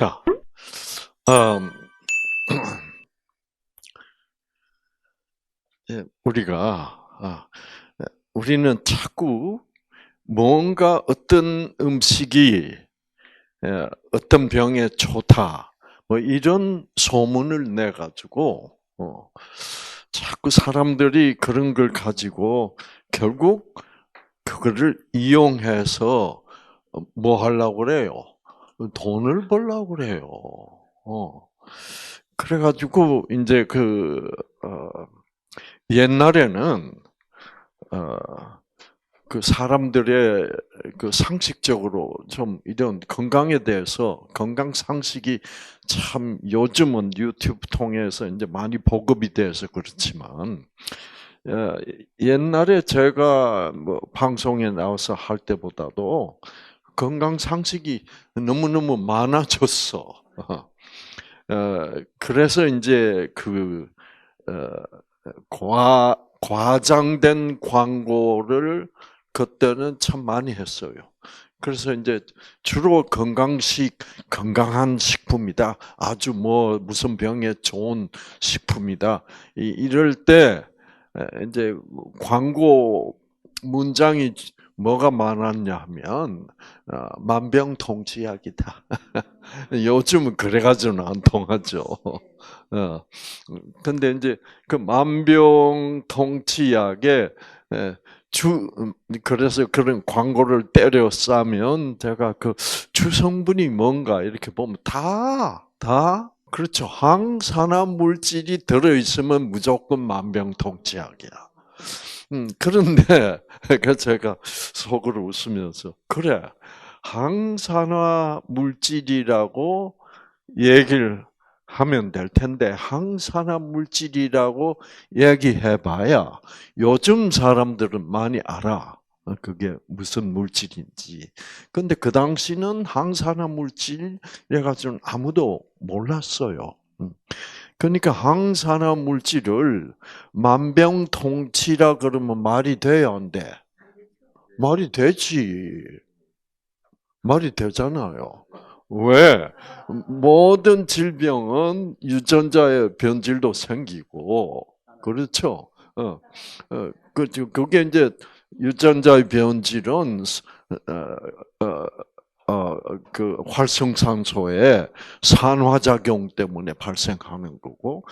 자, 음, 우리는 자꾸 뭔가 어떤 음식이 어떤 병에 좋다, 뭐 이런 소문을 내 가지고 자꾸 사람들이 그런 걸 가지고 결국 그거를 이용해서 뭐 하려고 그래요? 돈을 벌려고 그래요. 어. 그래가지고 이제 옛날에는 어, 그 사람들의 그 상식적으로 좀 이런 건강에 대해서 건강 상식이 참 요즘은 유튜브 통해서 이제 많이 보급이 돼서 그렇지만 어, 옛날에 제가 뭐 방송에 나와서 할 때보다도 건강 상식이 너무너무 많아졌어. 그래서 이제 어, 과장된 광고를 그때는 참 많이 했어요. 그래서 이제 주로 건강한 식품이다. 아주 뭐 무슨 병에 좋은 식품이다. 이럴 때 이제 광고 문장이 뭐가 많았냐 하면 만병통치약이다. 요즘은 그래가지고는 안 통하죠. 근데 이제 그 만병통치약에 에, 그래서 그런 광고를 때려 싸면 제가 그 주성분이 뭔가 이렇게 보면 다 그렇죠. 항산화 물질이 들어있으면 무조건 만병통치약이야. 그런데 그 제가 속으로 웃으면서 그래 항산화 물질이라고 얘기를 하면 될 텐데 항산화 물질이라고 얘기해봐야 요즘 사람들은 많이 알아. 그게 무슨 물질인지. 근데 그 당시는 항산화 물질이라 가지고는 아무도 몰랐어요. 그러니까 항산화 물질을 만병통치라 그러면 말이 돼요, 안 돼? 말이 되지. 말이 되잖아요. 왜? 모든 질병은 유전자의 변질도 생기고, 그렇죠? 그게 이제 유전자의 변질은 어, 그 활성산소의 산화작용 때문에 발생하는 거고,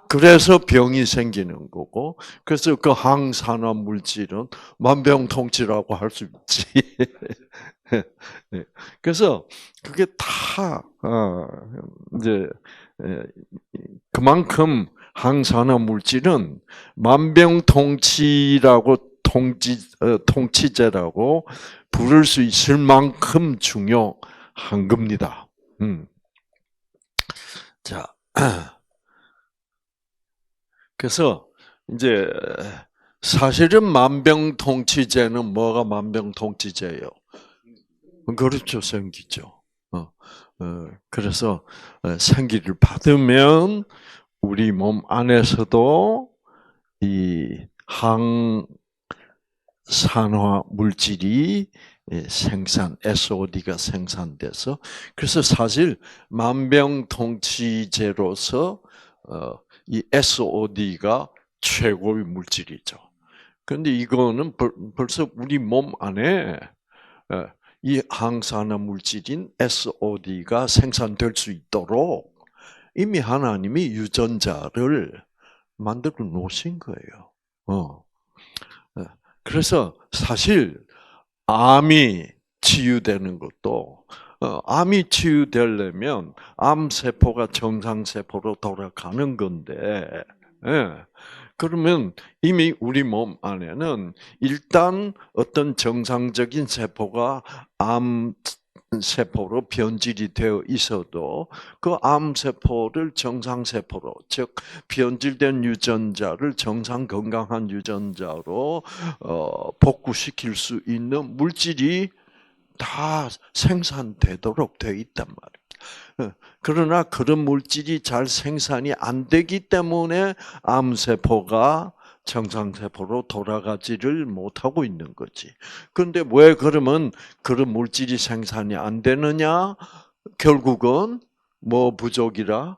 그래서 병이 생기는 거고, 그래서 그 항산화 물질은 만병통치라고 할 수 있지. 네. 그래서 그게 다 이제 그만큼 항산화 물질은 만병통치라고 통치제라고 부를 수 있을 만큼 중요한 겁니다. 자, 그래서 이제 사실은 만병통치제는 뭐가 만병통치제예요? 그렇죠, 생기죠. 그래서 생기를 받으면 우리 몸 안에서도 이 항산화 물질이 SOD가 생산돼서 그래서 사실 만병통치제로서 이 SOD가 최고의 물질이죠. 그런데 이거는 벌써 우리 몸 안에 이 항산화 물질인 SOD가 생산될 수 있도록 이미 하나님이 유전자를 만들어 놓으신 거예요. 그래서 사실 암이 치유되는 것도 암이 치유되려면 암 세포가 정상 세포로 돌아가는 건데, 그러면 이미 우리 몸 안에는 일단 어떤 정상적인 세포가 암 세포로 변질이 되어 있어도 그 암세포를 정상세포로, 즉 변질된 유전자를 정상 건강한 유전자로 복구시킬 수 있는 물질이 다 생산되도록 되어 있단 말이에요. 그러나 그런 물질이 잘 생산이 안 되기 때문에 암세포가 정상세포로 돌아가지를 못하고 있는 거지. 그런데 왜 그러면 그런 물질이 생산이 안 되느냐? 결국은 뭐 부족이라?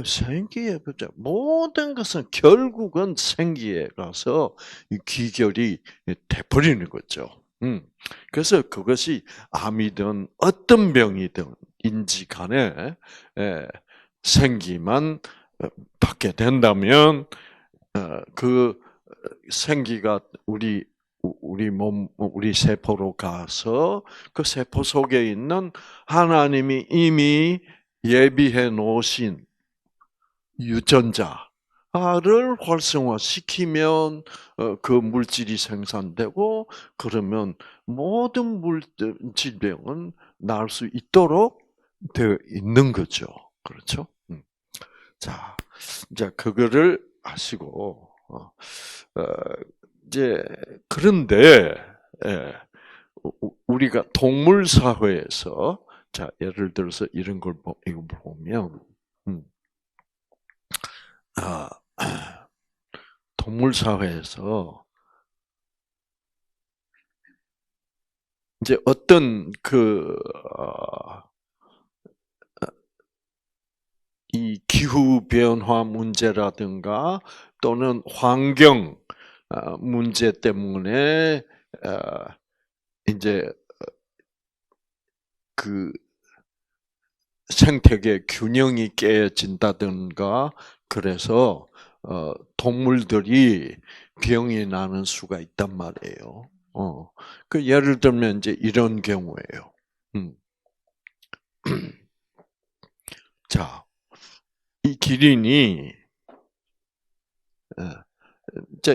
생기에 부족. 모든 것은 결국은 생기에 가서 이 귀결이 돼버리는 거죠. 그래서 그것이 암이든 어떤 병이든 인지 간에 생기만 받게 된다면 그 생기가 우리 우리 세포로 가서 그 세포 속에 있는 하나님이 이미 예비해 놓으신 유전자를 활성화시키면 그 물질이 생산되고 그러면 모든 질병은 나을 수 있도록 되어 있는 거죠. 그렇죠? 자, 이제 그거를 아시고 이제 그런데 예, 우리가 동물 사회에서 자 예를 들어서 이런 걸 이거 보면 아, 동물 사회에서 이제 어떤 이 기후 변화 문제라든가 또는 환경 문제 때문에 이제 그 생태계 균형이 깨진다든가 그래서 동물들이 병이 나는 수가 있단 말이에요. 그 예를 들면 이제 이런 경우예요. 자, 이 기린이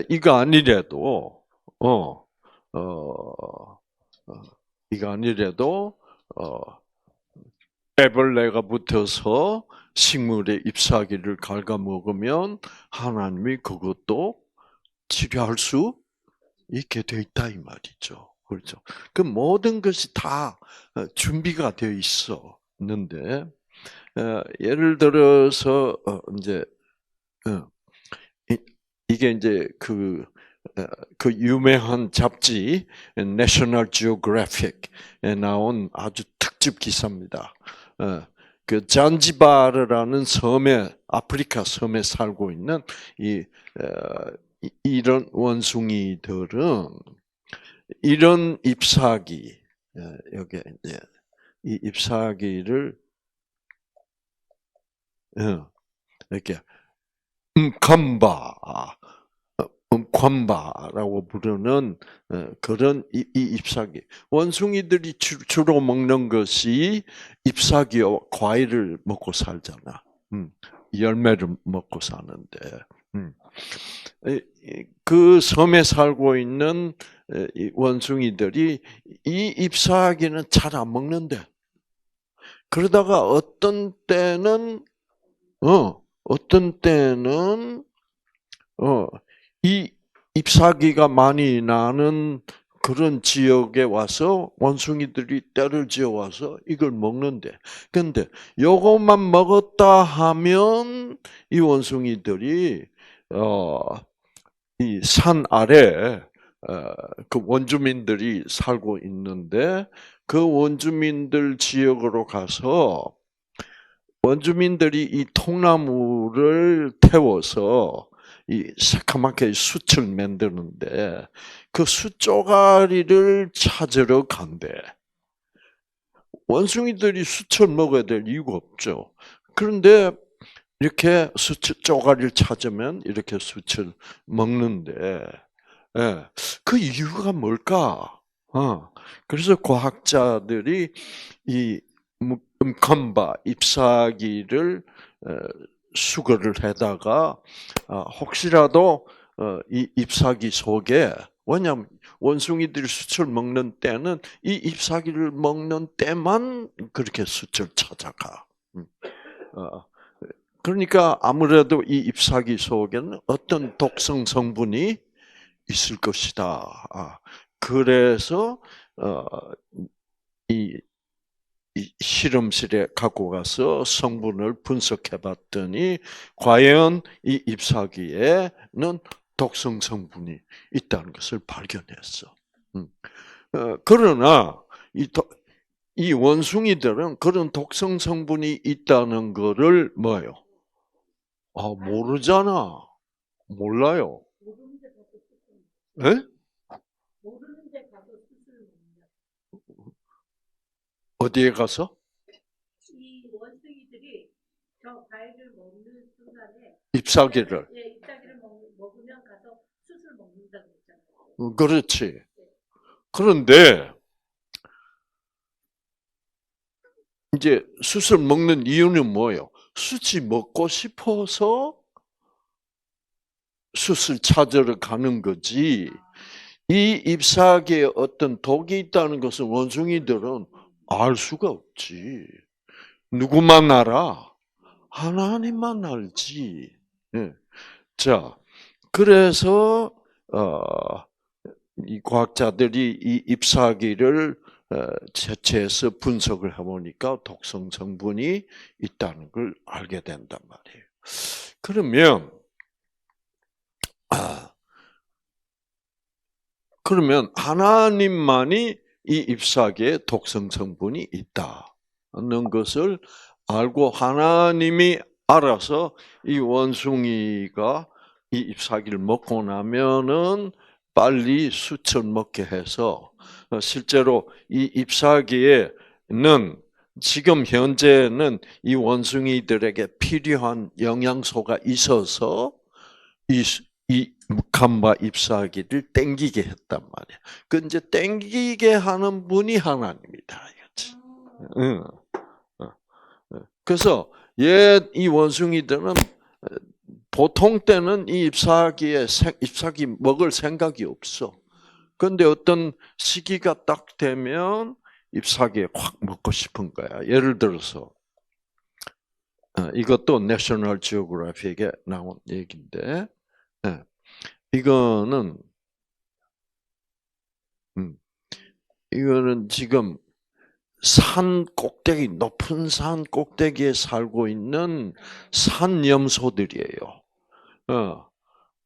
이거 아니래도 어, 어, 이거 아니래도 애벌레가 붙어서 식물의 잎사귀를 갉아먹으면 하나님이 그것도 치료할 수 있게 되어 있다 이 말이죠. 그렇죠. 그 모든 것이 다 준비가 되어 있었는데 예를 들어서 이제 이게 이제 그 유명한 잡지 National Geographic에 나온 아주 특집 기사입니다. 그 잔지바르라는 섬에 아프리카 섬에 살고 있는 이런 원숭이들은 이런 잎사귀 여기 이제 이 잎사귀를 이렇게 음관바라고 부르는 그런 이 잎사귀. 원숭이들이 주로 먹는 것이 잎사귀와 과일을 먹고 살잖아. 열매를 먹고 사는데. 그 섬에 살고 있는 원숭이들이 이 잎사귀는 잘 안 먹는데. 그러다가 어떤 때는 이 잎사귀가 많이 나는 그런 지역에 와서 원숭이들이 떼를 지어 와서 이걸 먹는데, 근데 요것만 먹었다 하면 이 원숭이들이 이 산 아래 그 원주민들이 살고 있는데 그 원주민들 지역으로 가서 원주민들이 이 통나무를 태워서 이 새카맣게 숯을 만드는데 그 숯조가리를 찾으러 간대. 원숭이들이 숯을 먹어야 될 이유가 없죠. 그런데 이렇게 숯조가리를 찾으면 이렇게 숯을 먹는데 그 이유가 뭘까? 그래서 과학자들이 이 음컨바 잎사귀를 수거를 해다가 혹시라도 이 잎사귀 속에 왜냐하면 원숭이들이 숯을 먹는 때는 이 잎사귀를 먹는 때만 그렇게 숯을 찾아가. 그러니까 아무래도 이 잎사귀 속에는 어떤 독성 성분이 있을 것이다. 그래서 이 실험실에 갖고 가서 성분을 분석해 봤더니 과연 이 잎사귀에는 독성 성분이 있다는 것을 발견했어. 그러나 이 원숭이들은 그런 독성 성분이 있다는 거를 뭐예요? 모르잖아. 몰라요. 에? 어디에 가서? 이 원숭이들이 저 과일을 먹는 순간에 잎사귀를. 잎사귀를 먹으면 가서 숯을 먹는다고 했잖아요. 그렇지. 그런데 이제 숯을 먹는 이유는 뭐예요? 숯이 먹고 싶어서 숯을 찾으러 가는 거지. 이 잎사귀에 어떤 독이 있다는 것은 원숭이들은 알 수가 없지. 누구만 알아? 하나님만 알지. 예. 자, 그래서 이 과학자들이 이 잎사귀를 채취해서 분석을 해보니까 독성 성분이 있다는 걸 알게 된단 말이에요. 그러면 하나님만이 이 잎사귀에 독성 성분이 있다는 것을 알고 하나님이 알아서 이 원숭이가 이 잎사귀를 먹고 나면은 빨리 숯을 먹게 해서 실제로 이 잎사귀에는 지금 현재는 이 원숭이들에게 필요한 영양소가 있어서 이 묵함과 잎사귀를 땡기게 했단 말이야. 그 이제 땡기게 하는 분이 하나님이다. 이거지. 응. 그래서 이 원숭이들은 보통 때는 이 잎사귀 먹을 생각이 없어. 그런데 어떤 시기가 딱 되면 잎사귀에 확 먹고 싶은 거야. 예를 들어서 이것도 내셔널 지오그래픽에 나온 얘기인데 이거는 지금 높은 산 꼭대기에 살고 있는 산염소들이에요.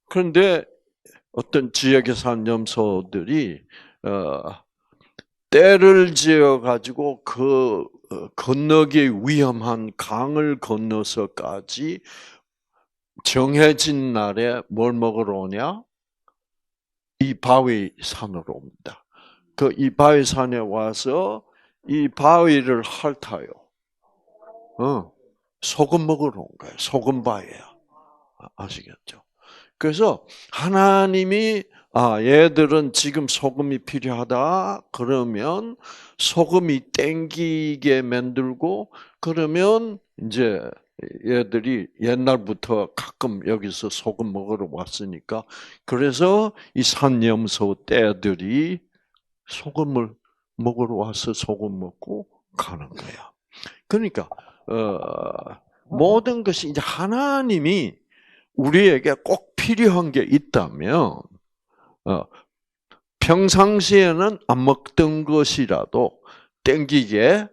그런데 어떤 지역에 산 염소들이 떼를 지어 가지고 그 건너기 위험한 강을 건너서까지 정해진 날에 뭘 먹으러 오냐? 이 바위 산으로 옵니다. 이 바위 산에 와서 이 바위를 핥아요. 소금 먹으러 온 거예요. 소금 바위야. 아시겠죠? 그래서 하나님이 얘들은 지금 소금이 필요하다. 그러면 소금이 땡기게 만들고 그러면 이제 얘들이 옛날부터 가끔 여기서 소금 먹으러 왔으니까 그래서 이 산염소 떼들이 소금을 먹으러 와서 소금 먹고 가는 거야. 그러니까 모든 것이 이제 하나님이 우리에게 꼭 필요한 게 있다면 평상시에는 안 먹던 것이라도 땡기게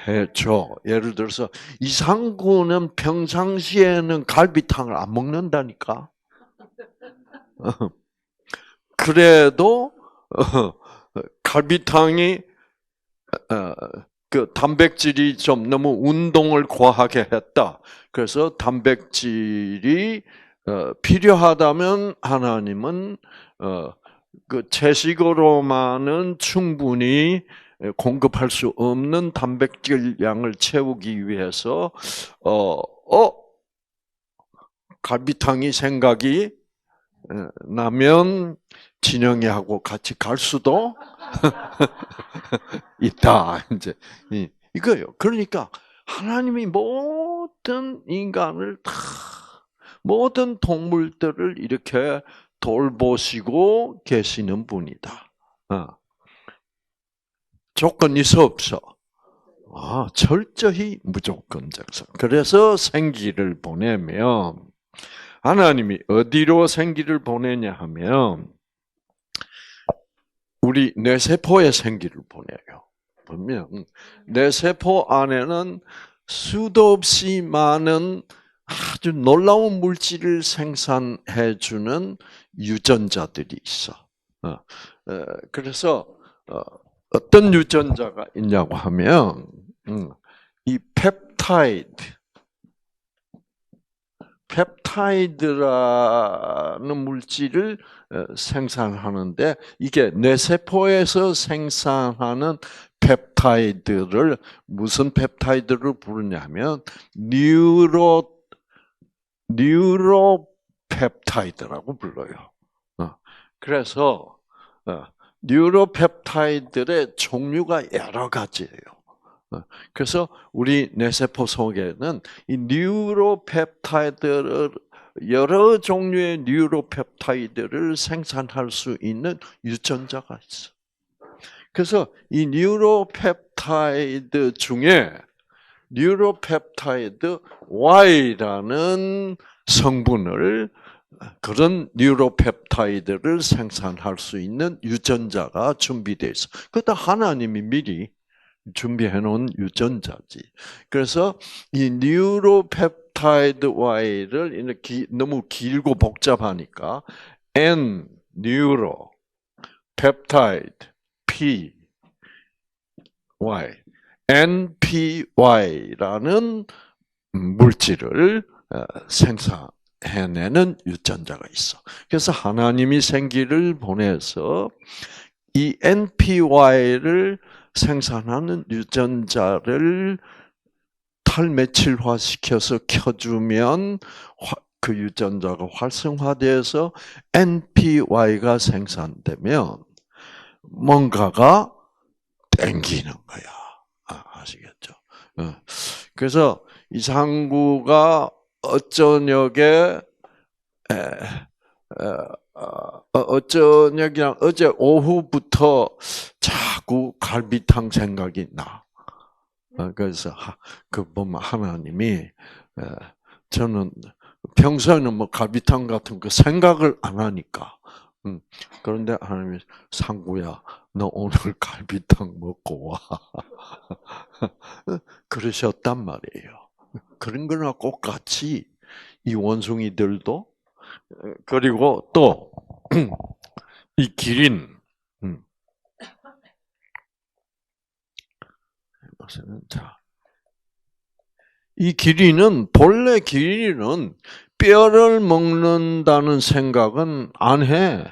해줘. 예를 들어서 이상구는 평상시에는 갈비탕을 안 먹는다니까. 그래도 갈비탕이 그 단백질이 좀 너무 운동을 과하게 했다. 그래서 단백질이 필요하다면 하나님은 그 채식으로만은 충분히 공급할 수 없는 단백질 양을 채우기 위해서 갈비탕이 생각이 나면 진영이하고 같이 갈 수도 있다. 이제 이거예요. 그러니까 하나님이 모든 인간을 모든 동물들을 이렇게 돌보시고 계시는 분이다. 조건 있어 없어? 철저히 무조건적. 그래서 생기를 보내면 하나님이 어디로 생기를 보내냐 하면 우리 뇌세포에 생기를 보내요. 보면 뇌세포 안에는 수도 없이 많은 아주 놀라운 물질을 생산해주는 유전자들이 있어. 그래서 어떤 유전자가 있냐고 하면 이 펩타이드라는 물질을 생산하는데 이게 뇌세포에서 생산하는 펩타이드를 무슨 펩타이드를 부르냐면 뉴로펩타이드라고 불러요. 그래서 뉴로펩타이드의 종류가 여러 가지예요. 그래서 우리 뇌세포 속에는 이 뉴로펩타이드를 여러 종류의 뉴로펩타이드를 생산할 수 있는 유전자가 있어. 그래서 이 뉴로펩타이드 중에 뉴로펩타이드 Y라는 성분을 그런 뉴로펩타이드를 생산할 수 있는 유전자가 준비되어 있어. 그것도 하나님이 미리 준비해 놓은 유전자지. 그래서 이 뉴로펩타이드 Y를 이렇게 너무 길고 복잡하니까 N 뉴로 펩타이드 P Y NPY라는 물질을 생산해내는 유전자가 있어. 그래서 하나님이 생기를 보내서 이 NPY를 생산하는 유전자를 탈메칠화시켜서 켜주면 그 유전자가 활성화돼서 NPY가 생산되면 뭔가가 땡기는 거야. 아시겠죠? 그래서 이상구가 어저녁에 어저녁이랑 어제 오후부터 자꾸 갈비탕 생각이 나. 그래서 그 보면 하나님이 저는 평소에는 뭐 갈비탕 같은 거 생각을 안 하니까. 그런데 하나님이 상구야, 너 오늘 갈비탕 먹고 와. 그러셨단 말이에요. 그런 거나 똑같이 이 원숭이들도 그리고 또 이 기린 자, 이 기린은 본래 기린은 뼈를 먹는다는 생각은 안 해.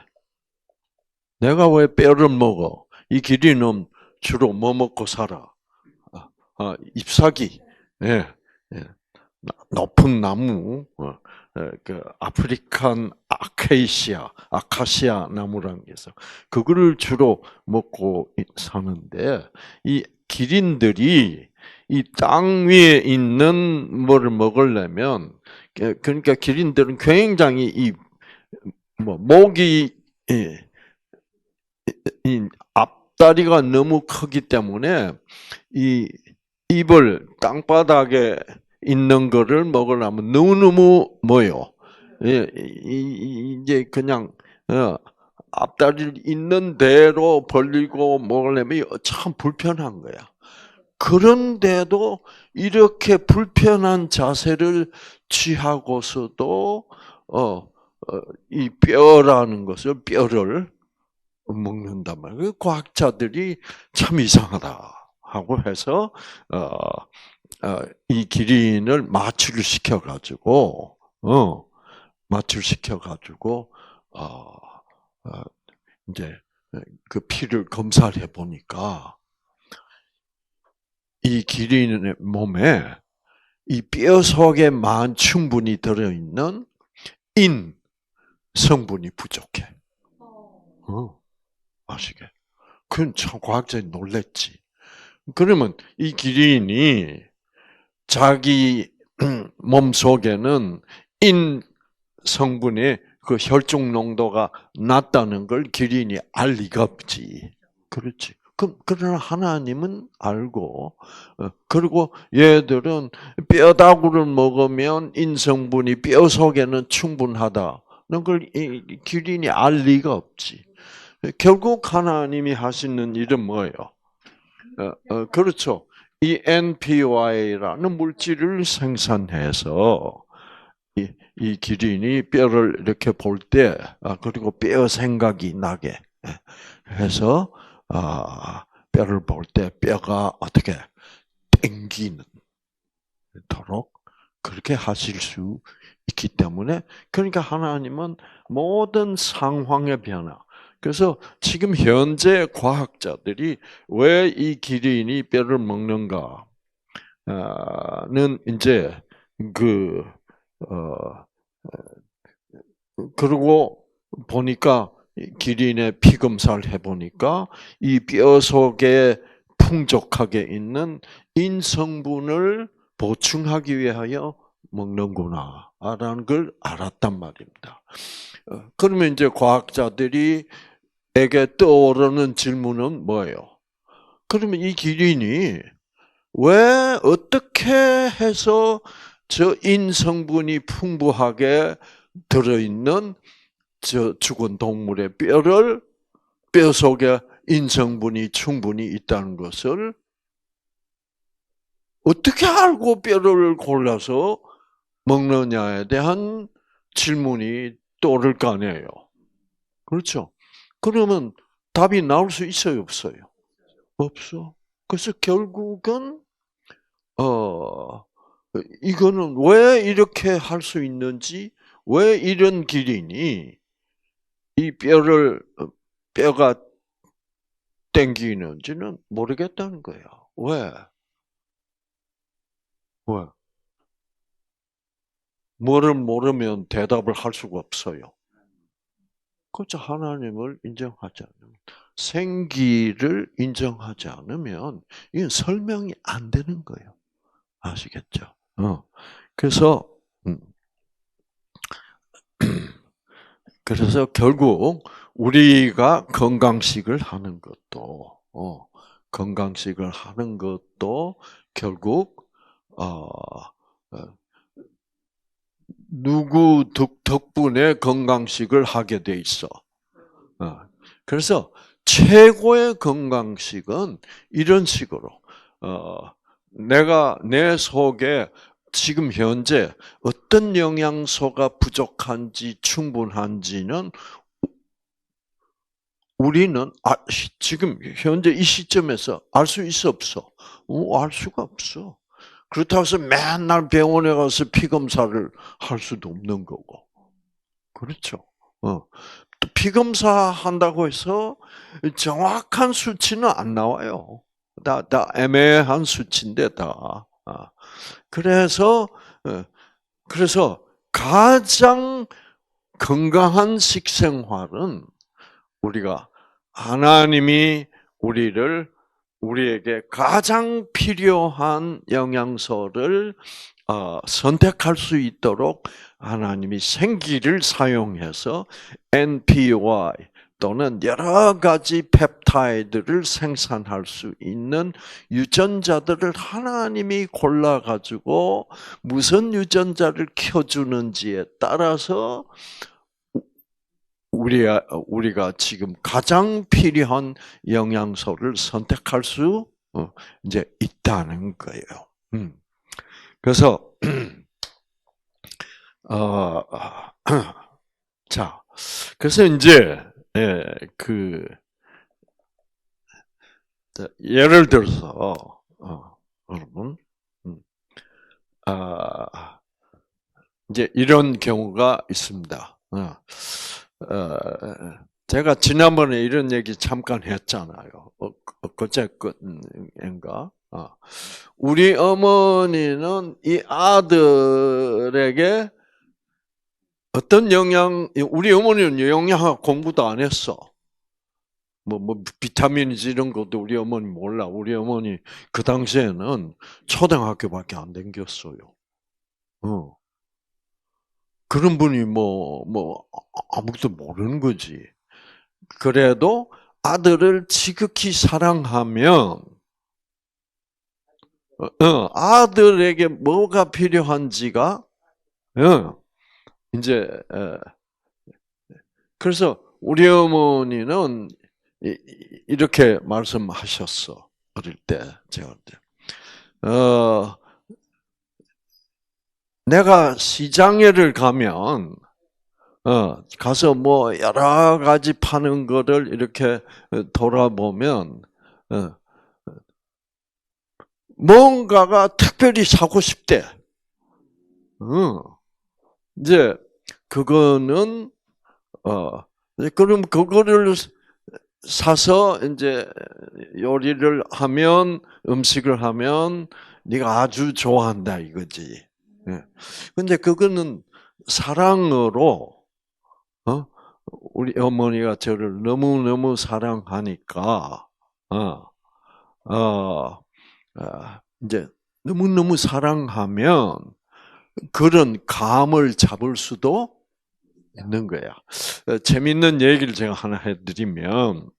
내가 왜 뼈를 먹어? 이 기린은 주로 뭐 먹고 살아? 잎사귀. 예, 예. 높은 나무, 그 아프리칸 아카시아 나무라는 게 있어. 그거를 주로 먹고 사는데 이 기린들이 이 땅 위에 있는 뭐를 먹으려면 그러니까 기린들은 굉장히 이 목이 이 앞다리가 너무 크기 때문에 이 입을 땅바닥에 있는 거를 먹으려면 너무너무 뭐요? 이제 그냥 앞다리를 있는 대로 벌리고 먹으려면 참 불편한 거야. 그런데도 이렇게 불편한 자세를 취하고서도 이 뼈라는 것을 뼈를 먹는단 말이에요. 과학자들이 참 이상하다 하고 해서 이 기린을 마취를 시켜가지고 이제 그 피를 검사를 해보니까 이 기린의 몸에 이 뼈 속에만 충분히 들어있는 인 성분이 부족해. 아시게? 그건 참 과학자들이 놀랬지. 그러면 이 기린이 자기 몸 속에는 인 성분의 그 혈중 농도가 낮다는 걸 기린이 알 리가 없지. 그렇지. 그러나 하나님은 알고, 그리고 얘들은 뼈다구를 먹으면 인성분이 뼈 속에는 충분하다는 걸 기린이 알 리가 없지. 결국 하나님이 하시는 일은 뭐예요? 그렇죠. 이 NPY라는 물질을 생산해서 이 기린이 뼈를 이렇게 볼 때, 그리고 뼈 생각이 나게 해서 뼈를 볼 때 뼈가 어떻게 땡기는 도록 그렇게 하실 수 있기 때문에 그러니까 하나님은 모든 상황의 변화. 그래서 지금 현재 과학자들이 왜 이 기린이 뼈를 먹는가는 이제 그 그리고 보니까 기린의 피 검사를 해보니까 이 뼈 속에 풍족하게 있는 인성분을 보충하기 위하여 먹는구나라는 걸 알았단 말입니다. 그러면 이제 과학자들이 에게 떠오르는 질문은 뭐예요? 그러면 이 기린이 왜 어떻게 해서 저 인성분이 풍부하게 들어있는 저 죽은 동물의 뼈 속에 인성분이 충분히 있다는 것을 어떻게 알고 뼈를 골라서 먹느냐에 대한 질문이 떠오를 거 아니에요. 그렇죠? 그러면 답이 나올 수 있어요, 없어요? 없어. 그래서 결국은 이거는 왜 이렇게 할 수 있는지, 왜 이런 기린이 이 뼈가 땡기는지는 모르겠다는 거예요. 왜? 왜? 뭐를 모르면 대답을 할 수가 없어요. 그렇죠. 하나님을 인정하지 않으면, 생기를 인정하지 않으면 이건 설명이 안 되는 거예요. 아시겠죠? 그래서 그래서 결국 우리가 건강식을 하는 것도 결국 누구 덕분에 건강식을 하게 돼 있어. 그래서 최고의 건강식은 이런 식으로 내가 내 속에 지금 현재 어떤 영양소가 부족한지 충분한지는 우리는 지금 현재 이 시점에서 알 수 있어 없어? 알 수가 없어. 그렇다고 해서 맨날 병원에 가서 피 검사를 할 수도 없는 거고. 그렇죠. 또 피 검사 한다고 해서 정확한 수치는 안 나와요. 다 애매한 수치인데 다. 그래서 가장 건강한 식생활은 우리가 하나님이 우리에게 가장 필요한 영양소를 선택할 수 있도록 하나님이 생기를 사용해서 NPY 또는 여러 가지 펩타이드를 생산할 수 있는 유전자들을 하나님이 골라가지고 무슨 유전자를 켜주는지에 따라서 우리가 지금 가장 필요한 영양소를 선택할 수 이제 있다는 거예요. 그래서 자, 그래서 이제 예를 들어서 여러분 이제 이런 경우가 있습니다. 제가 지난번에 이런 얘기 잠깐 했잖아요. 그제인가? 우리 어머니는 이 아들에게 우리 어머니는 영양학 공부도 안 했어. 뭐 비타민이지 이런 것도 우리 어머니 몰라. 우리 어머니 그 당시에는 초등학교밖에 안 다녔어요. 그런 분이 아무것도 모르는 거지. 그래도 아들을 지극히 사랑하면, 아들에게 뭐가 필요한지가, 이제, 그래서 우리 어머니는 이렇게 말씀하셨어. 어릴 때, 제가 내가 시장에를 가면 가서 여러 가지 파는 거를 이렇게 돌아보면 뭔가가 특별히 사고 싶대. 이제 그거는 그럼 그거를 사서 이제 요리를 하면 음식을 하면 네가 아주 좋아한다 이거지. 예. 근데 그거는 사랑으로 우리 어머니가 저를 너무너무 사랑하니까 이제 너무너무 사랑하면 그런 감을 잡을 수도 있는 거야. 재밌는 얘기를 제가 하나 해드리면,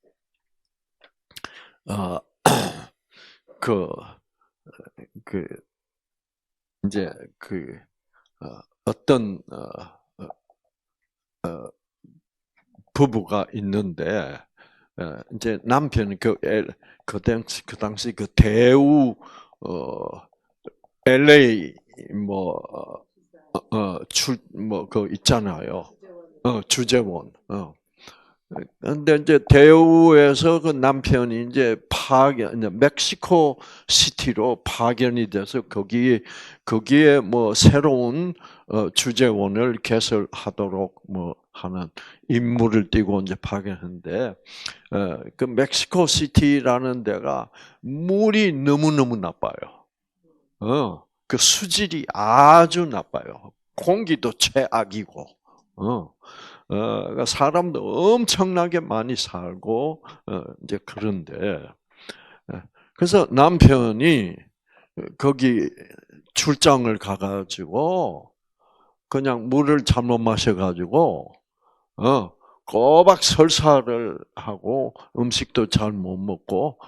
어, 그, 그, 이제, 어떤, 부부가 있는데, 이제 남편이 그 당시 그 대우, LA, 뭐, 있잖아요. 주재원. 근데 이제 대우에서 그 남편이 이제 멕시코 시티로 파견이 돼서 거기에 뭐 새로운 주재원을 개설하도록 뭐 하는 임무를 띠고 이제 파견했는데, 그 멕시코 시티라는 데가 물이 너무너무 나빠요. 그 수질이 아주 나빠요. 공기도 최악이고, 그러니까 사람도 엄청나게 많이 살고, 이제 그런데, 그래서 남편이 거기 출장을 가가지고, 그냥 물을 잘못 마셔가지고, 꼬박 설사를 하고, 음식도 잘 못 먹고,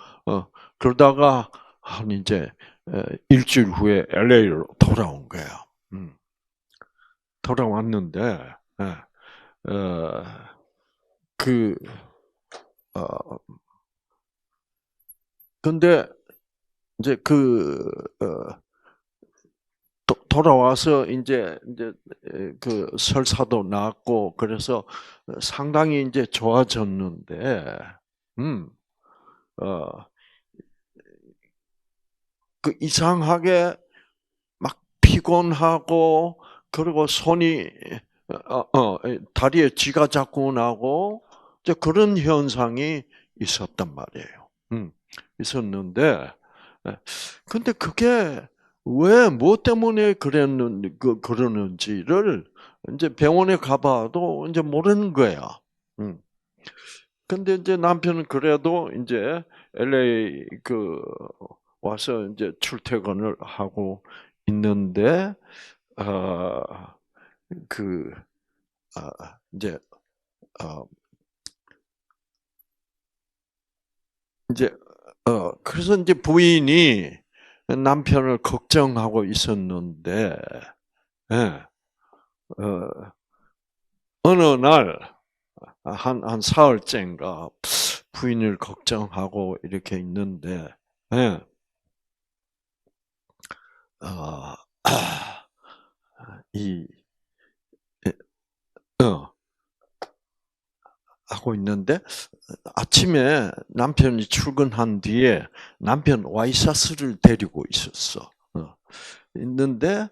그러다가, 한 이제, 일주일 후에 LA로 돌아온 거야. 돌아왔는데, 어, 그, 근데, 이제 돌아와서 이제 그 설사도 나았고, 그래서 상당히 이제 좋아졌는데, 어, 그 이상하게 막 피곤하고, 그리고 손이, 다리에 쥐가 자꾸 나고, 이제 그런 현상이 있었단 말이에요. 있었는데, 근데 그게 왜, 뭐 때문에 그러는지를 이제 병원에 가봐도 이제 모르는 거야. 근데 이제 남편은 그래도 이제 LA 와서 이제 출퇴근을 하고 있는데, 어, 그, 이제, 어, 이제, 그래서 이제 부인이 남편을 걱정하고 있었는데, 예, 어느 날, 한 사흘째인가 부인을 걱정하고 이렇게 있는데, 예, 어, 이, 하고 있는데, 아침에 남편이 출근한 뒤에 남편 와이셔츠를 데리고 있었어. 있는데,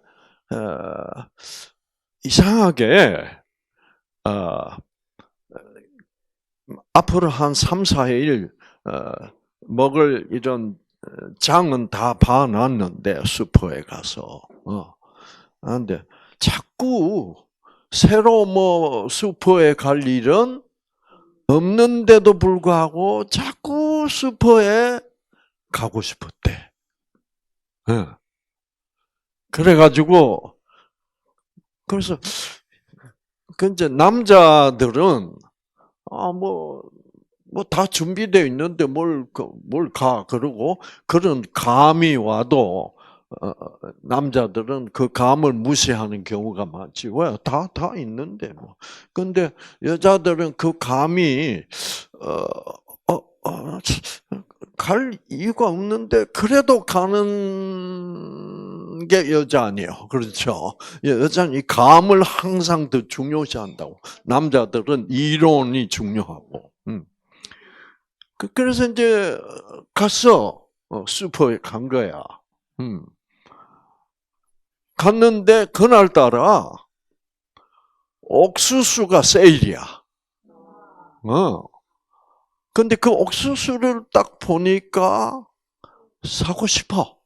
이상하게, 앞으로 한 3, 4일, 먹을 이런 장은 다 봐놨는데, 슈퍼에 가서. 그런데 자꾸 새로 뭐 슈퍼에 갈 일은 없는데도 불구하고 자꾸 슈퍼에 가고 싶었대. 그래가지고, 그래서, 이제 남자들은, 다 준비되어 있는데 뭘 가, 그러고, 그런 감이 와도, 남자들은 그 감을 무시하는 경우가 많지. 왜? 다 있는데, 뭐. 근데 여자들은 그 감이, 갈 이유가 없는데, 그래도 가는 게 여자 아니에요. 그렇죠? 여자는 이 감을 항상 더 중요시한다고. 남자들은 이론이 중요하고. 그래서 이제 가서 슈퍼에 간 거야. 갔는데 그날따라 옥수수가 세일이야. 근데 그 옥수수를 딱 보니까 사고 싶어.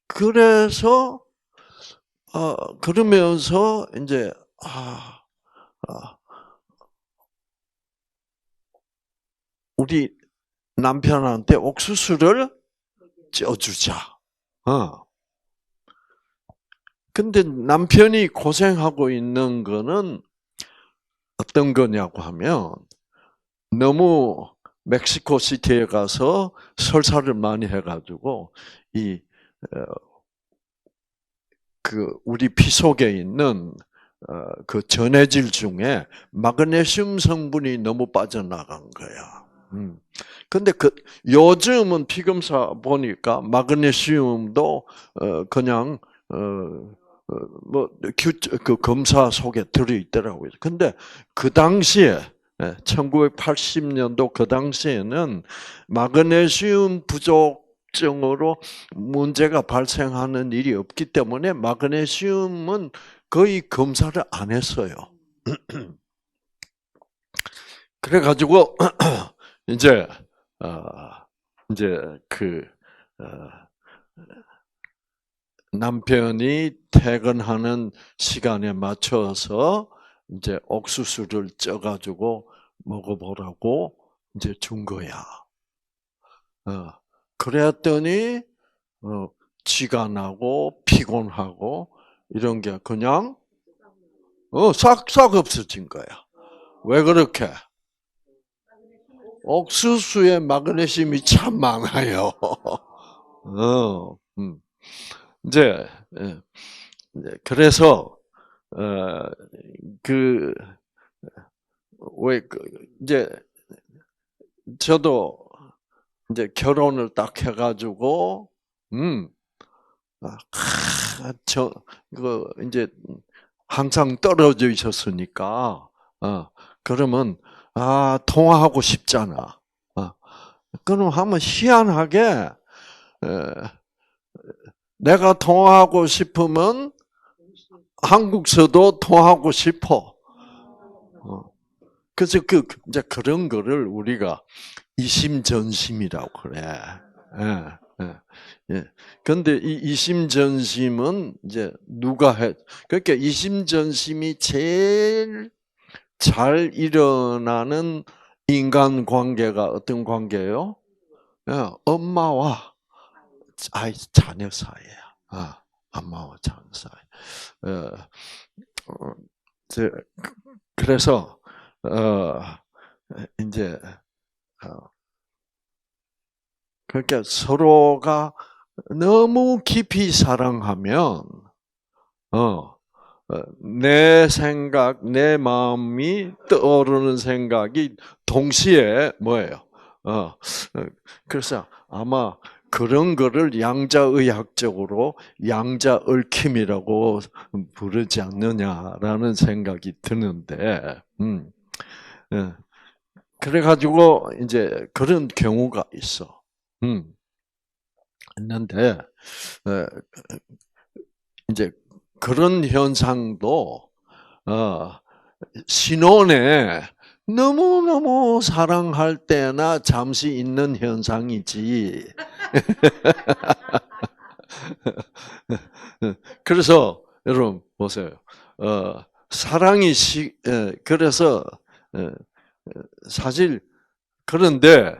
그래서 그러면서 이제 우리 남편한테 옥수수를 쪄주자. 근데 남편이 고생하고 있는 거는 어떤 거냐고 하면 너무 멕시코 시티에 가서 설사를 많이 해가지고 우리 피 속에 있는 그 전해질 중에 마그네슘 성분이 너무 빠져나간 거야. 근데 요즘은 피검사 보니까 마그네슘도 그냥 그 검사 속에 들어있더라고요. 근데 그 당시에 1980년도 그 당시에는 마그네슘 부족증으로 문제가 발생하는 일이 없기 때문에 마그네슘은 거의 검사를 안 했어요. 그래가지고 이제 남편이 퇴근하는 시간에 맞춰서 이제 옥수수를 쪄가지고 먹어보라고 이제 준 거야. 그랬더니 지가 나고 피곤하고 이런 게 그냥 싹 없어진 거야. 왜 그렇게? 옥수수에 마그네슘이 참 많아요. 이제 그래서 이제 저도 이제 결혼을 딱 해가지고 이제 항상 떨어져 있었으니까 그러면 통화하고 싶잖아. 그럼 한번 희한하게 내가 통화하고 싶으면 한국서도 통화하고 싶어. 그래서 이제 그런 거를 우리가 이심전심이라고 그래. 예. 근데 이 이심전심은 이제 누가 그러니까 이심전심이 제일 잘 일어나는 인간 관계가 어떤 관계예요? 엄마와 자녀 사이야. 엄마와 자녀 사이. 그래서 이제 그러니까 서로가 너무 깊이 사랑하면 내 생각, 내 마음이 떠오르는 생각이 동시에 뭐예요? 그래서 아마 그런 거를 양자의학적으로 양자얽힘이라고 부르지 않느냐라는 생각이 드는데, 그래가지고 이제 그런 경우가 있어. 있는데 이제 그런 현상도 신혼에 너무너무 사랑할 때나 잠시 있는 현상이지. 그래서 여러분 보세요. 사랑이 그래서 사실 그런데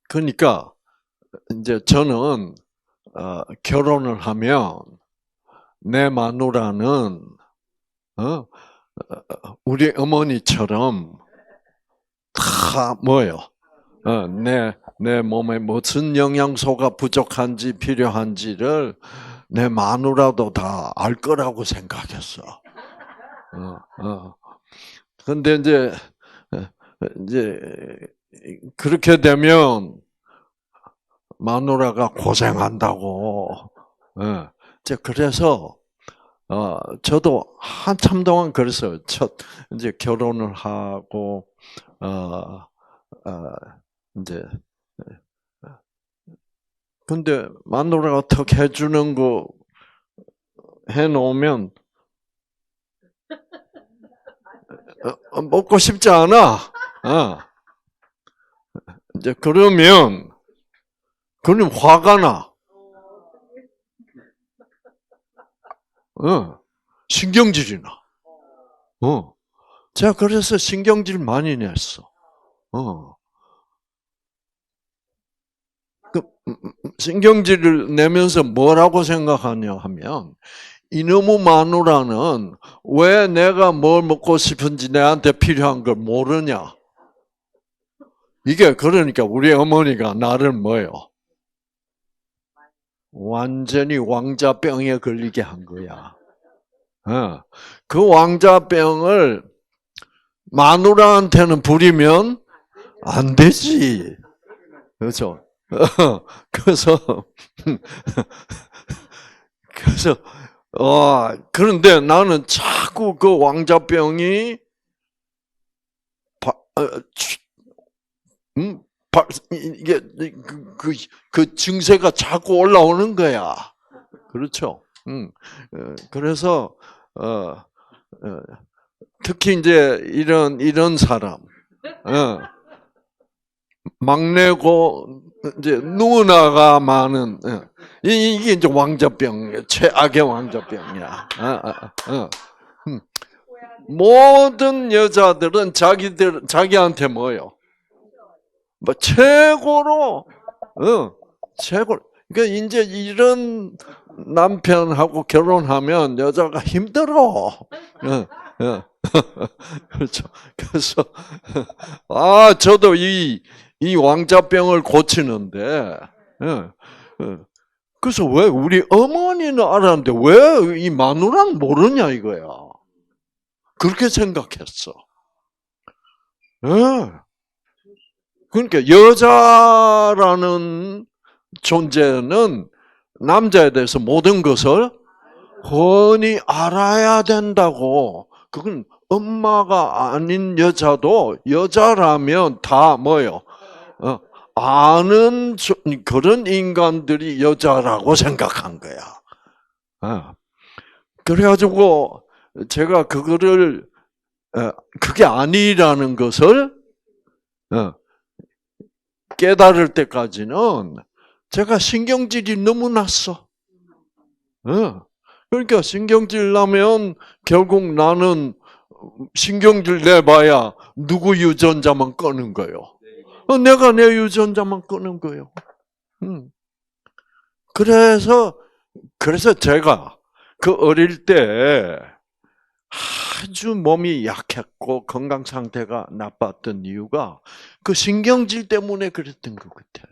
그러니까 이제 저는 결혼을 하면 내 마누라는 우리 어머니처럼 다 뭐예요? 내 몸에 무슨 영양소가 부족한지 필요한지를 내 마누라도 다 알 거라고 생각했어. 근데 이제 그렇게 되면 마누라가 고생한다고. 그래서 저도 한참 동안 그랬어요. 이제 결혼을 하고, 이제, 근데 마누라가 턱 해주는 거 해놓으면, 먹고 싶지 않아. 이제 그러면 화가 나. 신경질이 나. 제가 그래서 신경질 많이 냈어. 신경질을 내면서 뭐라고 생각하냐 하면, 이놈의 마누라는 왜 내가 뭘 먹고 싶은지 내한테 필요한 걸 모르냐. 이게 그러니까 우리 어머니가 나를 뭐요? 완전히 왕자병에 걸리게 한 거야. 그 왕자병을 마누라한테는 부리면 안 되지. 그렇죠? 그래서 그런데 나는 자꾸 그 왕자병이 이게 그 증세가 자꾸 올라오는 거야. 그렇죠? 그래서 특히 이제 이런 사람, 막내고 이제 누나가 많은 이게 이제 왕자병, 최악의 왕자병이야. 모든 여자들은 자기한테 뭐요? 뭐 최고로, 최고. 그러니까 이제 이런 남편하고 결혼하면 여자가 힘들어. 그렇죠. 그래서 저도 이 왕자병을 고치는데, 그래서 왜 우리 어머니는 알았는데 왜 이 마누라는 모르냐 이거야. 그렇게 생각했어. 그러니까 여자라는 존재는 남자에 대해서 모든 것을 훤히 알아야 된다고. 그건 엄마가 아닌 여자라면 다 뭐요? 아는 그런 인간들이 여자라고 생각한 거야. 그래가지고 제가 그거를 그게 아니라는 것을 깨달을 때까지는 제가 신경질이 너무 났어. 그러니까 신경질 나면 결국 나는 신경질 내봐야 누구 유전자만 끄는 거예요. 내가 내 유전자만 끄는 거예요. 그래서 제가 그 어릴 때 아주 몸이 약했고 건강 상태가 나빴던 이유가 그 신경질 때문에 그랬던 것 같아.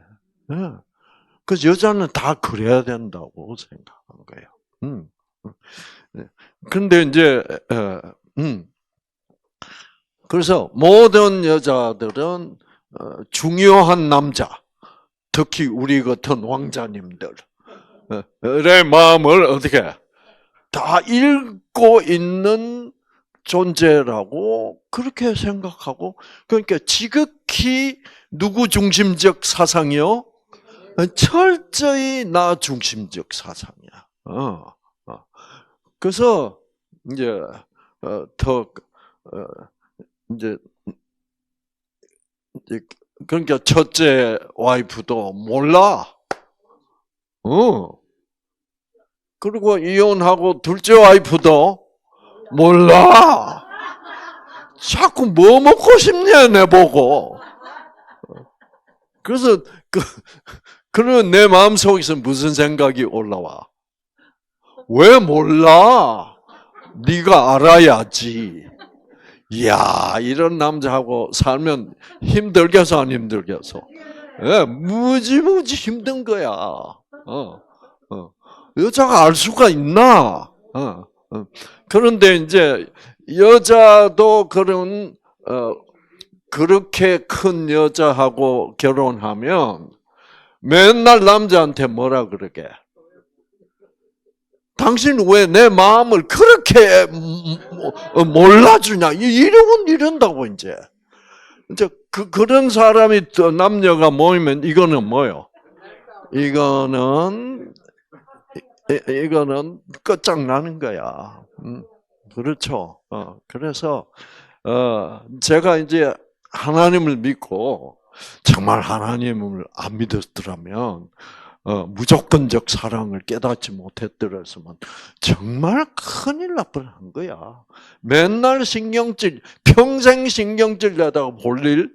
그래서 여자는 다 그래야 된다고 생각한 거예요. 근데 이제 그래서 모든 여자들은 중요한 남자, 특히 우리 같은 왕자님들의 마음을 어떻게 다 읽고 있는 존재라고 그렇게 생각하고, 그러니까 지극히 누구 중심적 사상이요? 철저히 나 중심적 사상이야. 그래서 이제 이제 그러니까 첫째 와이프도 몰라. 그리고 이혼하고 둘째 와이프도 몰라. 자꾸 뭐 먹고 싶냐 내보고. 그래서 그러면 내 마음속에서 무슨 생각이 올라와? 왜 몰라? 네가 알아야지. 이야, 이런 남자하고 살면 힘들겠어, 안 힘들겠어? 무지무지 힘든 거야. 여자가 알 수가 있나? 그런데 이제 여자도 그렇게 큰 여자하고 결혼하면 맨날 남자한테 뭐라 그러게? 당신 왜 내 마음을 그렇게 몰라주냐? 이런다고 이제. 그런 사람이 또 남녀가 모이면 이거는 뭐요? 이거는 끝장나는 거야. 그렇죠. 그래서 제가 이제 하나님을 믿고 정말 하나님을 안 믿었더라면 무조건적 사랑을 깨닫지 못했더라면 정말 큰일 날 뻔한 거야. 맨날 평생 신경질 내다가 볼 일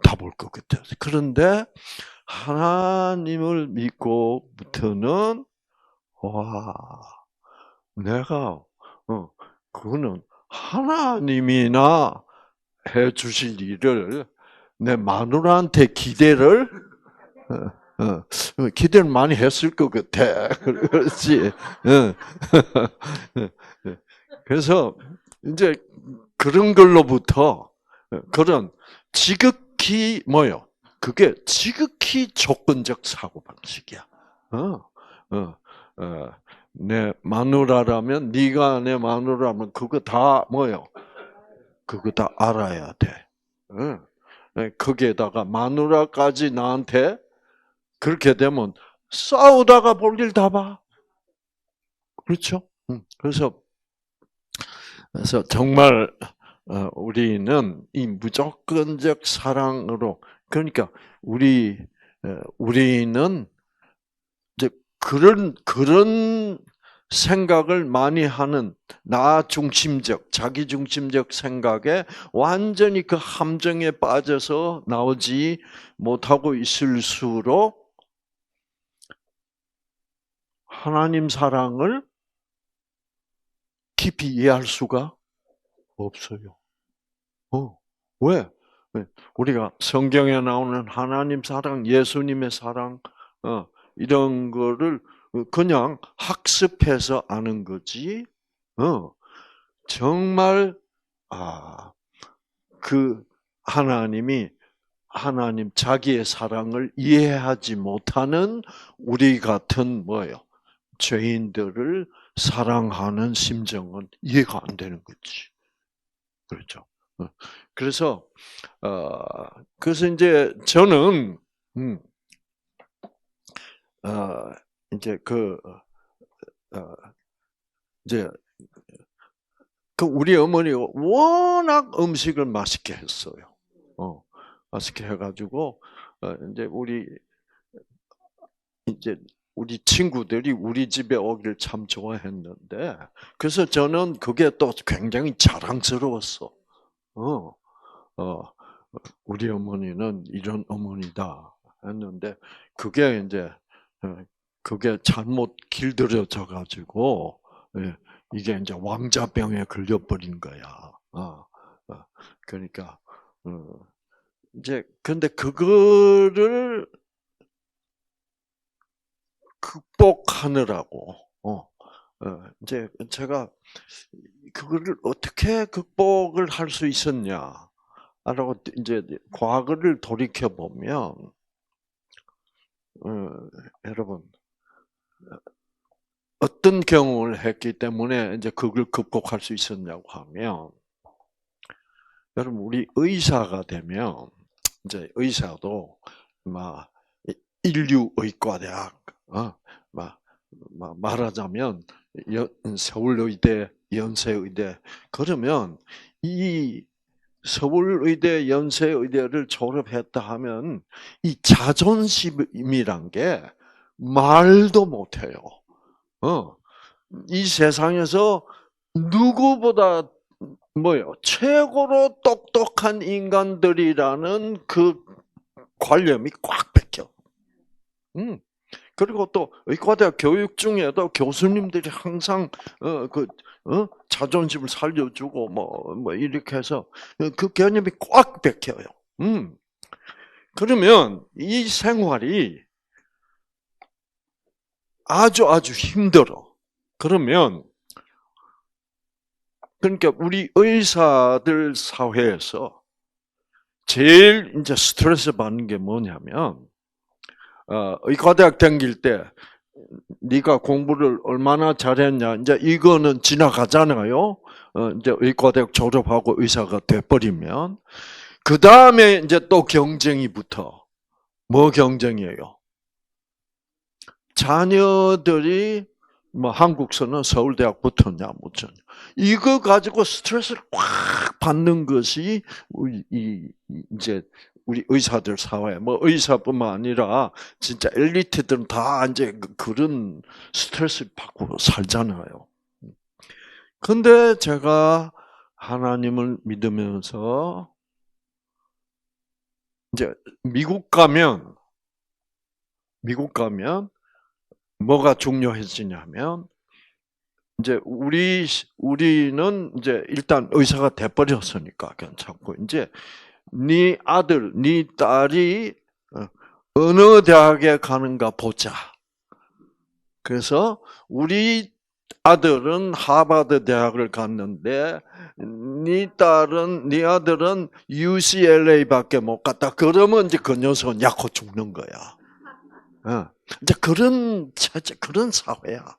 다 볼 것 같아요. 그런데 하나님을 믿고부터는 와, 내가 그거는 하나님이나 해 주실 일을 내 마누라한테 기대를 많이 했을 것 같아. 그렇지. 그래서 이제 그런 걸로부터 그런 지극히 뭐요? 그게 지극히 조건적 사고 방식이야. 내 마누라라면 네가 내 마누라면 그거 다 뭐요? 그거 다 알아야 돼. 거기에다가 마누라까지 나한테 그렇게 되면 싸우다가 볼 일 다 봐. 그렇죠? 그래서 정말 우리는 이 무조건적 사랑으로 그러니까 우리는 이제 그런 생각을 많이 하는 나 중심적, 자기 중심적 생각에 완전히 그 함정에 빠져서 나오지 못하고 있을수록 하나님 사랑을 깊이 이해할 수가 없어요. 왜? 우리가 성경에 나오는 하나님 사랑, 예수님의 사랑, 이런 거를 그냥 학습해서 아는 거지. 정말 그 하나님 자기의 사랑을 이해하지 못하는 우리 같은 뭐예요? 죄인들을 사랑하는 심정은 이해가 안 되는 거지. 그렇죠. 그래서 이제 저는 이제 이제 우리 어머니가 워낙 음식을 맛있게 했어요. 맛있게 해가지고 이제 우리 친구들이 우리 집에 오기를 참 좋아했는데, 그래서 저는 그게 또 굉장히 자랑스러웠어. 우리 어머니는 이런 어머니다 했는데, 그게 이제 그게 잘못 길들여져 가지고 이게 이제 왕자병에 걸려버린 거야. 그러니까 이제 근데 그거를 극복하느라고 이제 제가 그거를 어떻게 극복을 할 수 있었냐라고 이제 과거를 돌이켜 보면 여러분 어떤 경험을 했기 때문에 이제 그걸 극복할 수 있었냐고 하면 여러분 우리 의사가 되면 이제 의사도 막 인류의과대학 말하자면 서울의대, 연세의대 그러면 이 서울의대, 연세의대를 졸업했다 하면 이 자존심이란 게 말도 못해요. 이 세상에서 누구보다 최고로 똑똑한 인간들이라는 그 관념이 꽉 박혀. 그리고 또 의과대학 교육 중에도 교수님들이 항상 자존심을 살려주고 뭐 이렇게 해서 그 개념이 꽉 박혀요. 그러면 이 생활이 아주 힘들어. 그러면 그러니까 우리 의사들 사회에서 제일 이제 스트레스 받는 게 뭐냐면 의과대학 다닐 때 네가 공부를 얼마나 잘했냐. 이제 이거는 지나가잖아요. 이제 의과대학 졸업하고 의사가 돼버리면 그 다음에 이제 또 경쟁이 붙어. 뭐 경쟁이에요? 자녀들이 뭐 한국서는 서울대학 붙었냐 못 붙었냐. 이거 가지고 스트레스를 확 받는 것이 이제 우리 의사들 사회, 뭐 의사뿐만 아니라 진짜 엘리트들은 다 이제 그런 스트레스를 받고 살잖아요. 근데 제가 하나님을 믿으면서 이제 미국 가면 뭐가 중요해지냐면 이제 우리는 이제 일단 의사가 돼버렸으니까 괜찮고 이제 네 아들, 네 딸이 어느 대학에 가는가 보자. 그래서 우리 아들은 하버드 대학을 갔는데 네 아들은 UCLA밖에 못 갔다. 그러면 이제 그 녀석은 약호 죽는 거야. 이제 그런 사회야.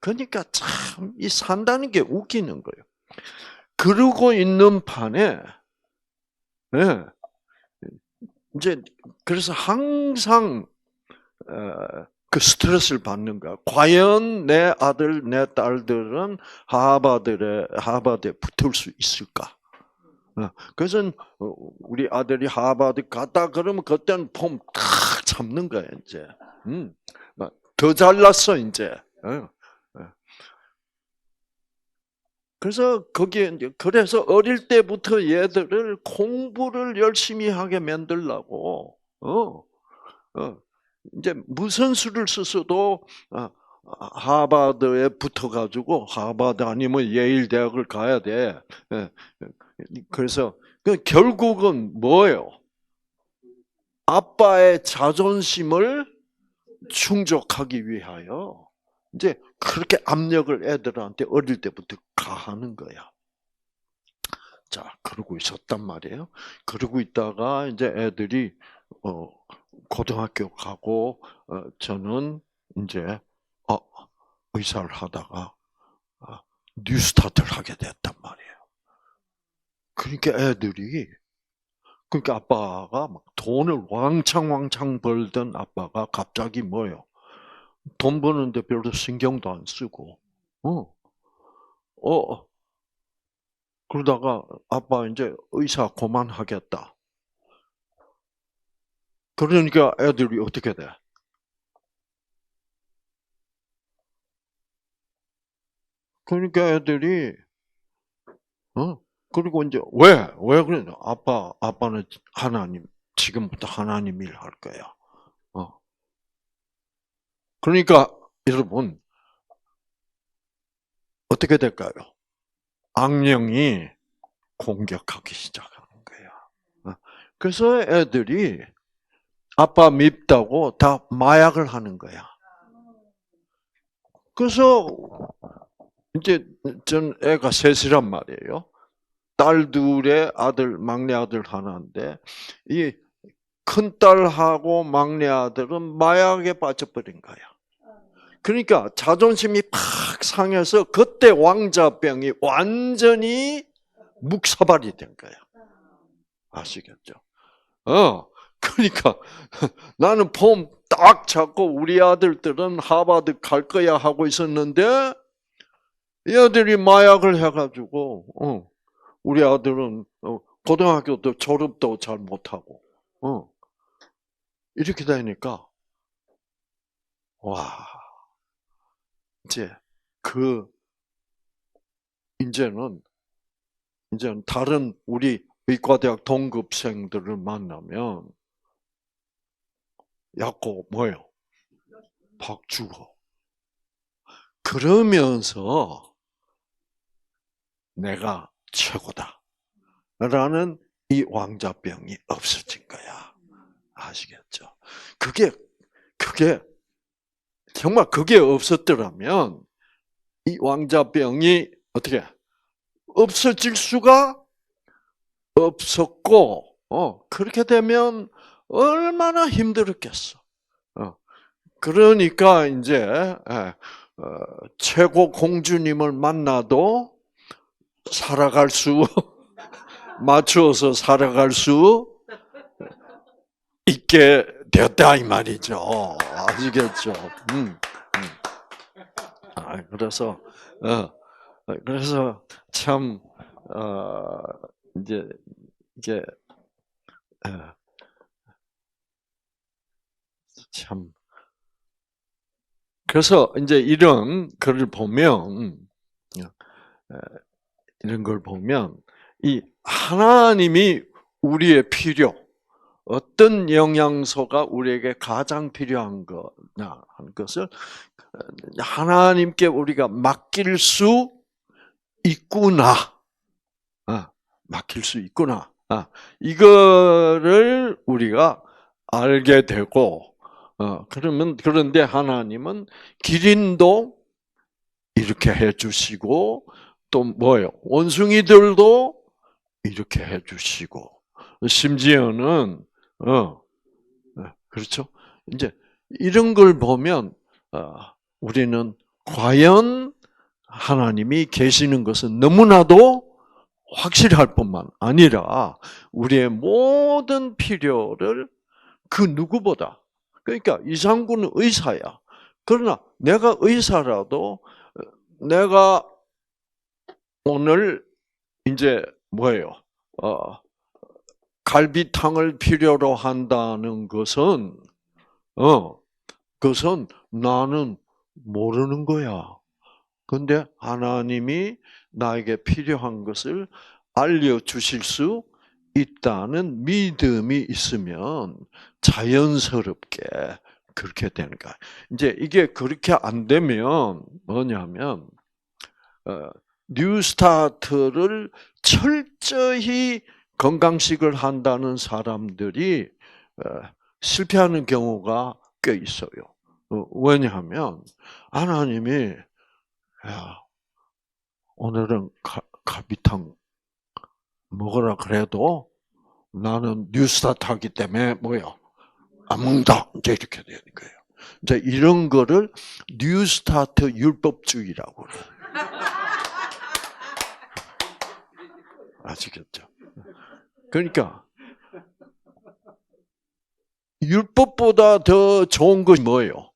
그러니까 참 이 산다는 게 웃기는 거예요. 그러고 있는 판에 예, 이제 그래서 항상 그 스트레스를 받는 거야. 과연 내 아들, 내 딸들은 하버드에 붙을 수 있을까? 그래서 우리 아들이 하버드 갔다 그러면 그때는 폼 탁 잡는 거야 이제. 더 잘났어 이제. 그래서 그래서 어릴 때부터 얘들을 공부를 열심히 하게 만들려고, 이제 무슨 수를 써서도, 하버드에 붙어가지고, 하버드 아니면 예일 대학을 가야 돼. 그래서, 결국은 뭐예요? 아빠의 자존심을 충족하기 위하여, 이제 그렇게 압력을 애들한테 어릴 때부터 가하는 거야. 자, 그러고 있었단 말이에요. 그러고 있다가 이제 애들이 고등학교 가고 저는 이제 의사를 하다가 뉴스타트를 하게 됐단 말이에요. 그러니까 그러니까 아빠가 막 돈을 왕창 벌던 아빠가 갑자기 뭐예요? 돈 버는데 별로 신경도 안 쓰고, 그러다가 아빠 이제 의사 그만하겠다. 그러니까 애들이 어떻게 돼? 그러니까 애들이, 그리고 이제 왜 그러냐? 아빠는 지금부터 하나님 일 할 거야. 그러니까 여러분, 어떻게 될까요? 악령이 공격하기 시작하는 거야. 그래서 애들이 아빠 밉다고 다 마약을 하는 거야. 그래서 이제 전 애가 셋이란 말이에요. 딸 둘에 막내 아들 하나인데 이 큰 딸하고 막내 아들은 마약에 빠져버린 거야. 그러니까 자존심이 팍 상해서 그때 왕자병이 완전히 묵사발이 된 거야. 아시겠죠? 그러니까 나는 폼 딱 잡고 우리 아들들은 하버드 갈 거야 하고 있었는데 이 아들이 마약을 해가지고 우리 아들은 고등학교도 졸업도 잘 못하고 이렇게 되니까 와 이제 이제는 다른 우리 의과대학 동급생들을 만나면 약고 뭐예요? 박 주고 그러면서 내가 최고다 라는 이 왕자병이 없어진 거야. 아시겠죠? 그게 정말 그게 없었더라면 이 왕자병이 어떻게 없어질 수가 없었고 그렇게 되면 얼마나 힘들었겠어. 그러니까 이제 최고 공주님을 만나도 살아갈 수 맞추어서 살아갈 수 있게 되었다 이 말이죠. 아시겠죠? 그래서 참 이제 이게 참 그래서 이제 이런 글을 보면 이런 걸 보면 이 하나님이 우리의 필요 어떤 영양소가 우리에게 가장 필요한 거냐 하는 것을 하나님께 우리가 맡길 수 있구나. 맡길 수 있구나. 이거를 우리가 알게 되고, 그런데 하나님은 기린도 이렇게 해주시고, 또 뭐예요? 원숭이들도 이렇게 해주시고, 심지어는, 그렇죠? 이제 이런 걸 보면, 우리는 과연 하나님이 계시는 것은 너무나도 확실할 뿐만 아니라 우리의 모든 필요를 그 누구보다 그러니까 이상구는 의사야. 그러나 내가 의사라도 내가 오늘 이제 뭐예요? 갈비탕을 필요로 한다는 것은 그것은 나는 모르는 거야. 그런데 하나님이 나에게 필요한 것을 알려주실 수 있다는 믿음이 있으면 자연스럽게 그렇게 되는 거야. 이제 이게 그렇게 안 되면 뭐냐면 뉴스타트를 철저히 건강식을 한다는 사람들이 실패하는 경우가 꽤 있어요. 왜냐하면 하나님이 야, 오늘은 갈비탕 먹으라 그래도 나는 뉴스타트 하기 때문에 뭐요? 안 먹는다. 이제 이렇게 되는 거예요. 이제 이런 거를 뉴스타트 율법주의라고 그래요. 아시겠죠? 그러니까 율법보다 더 좋은 것이 뭐예요?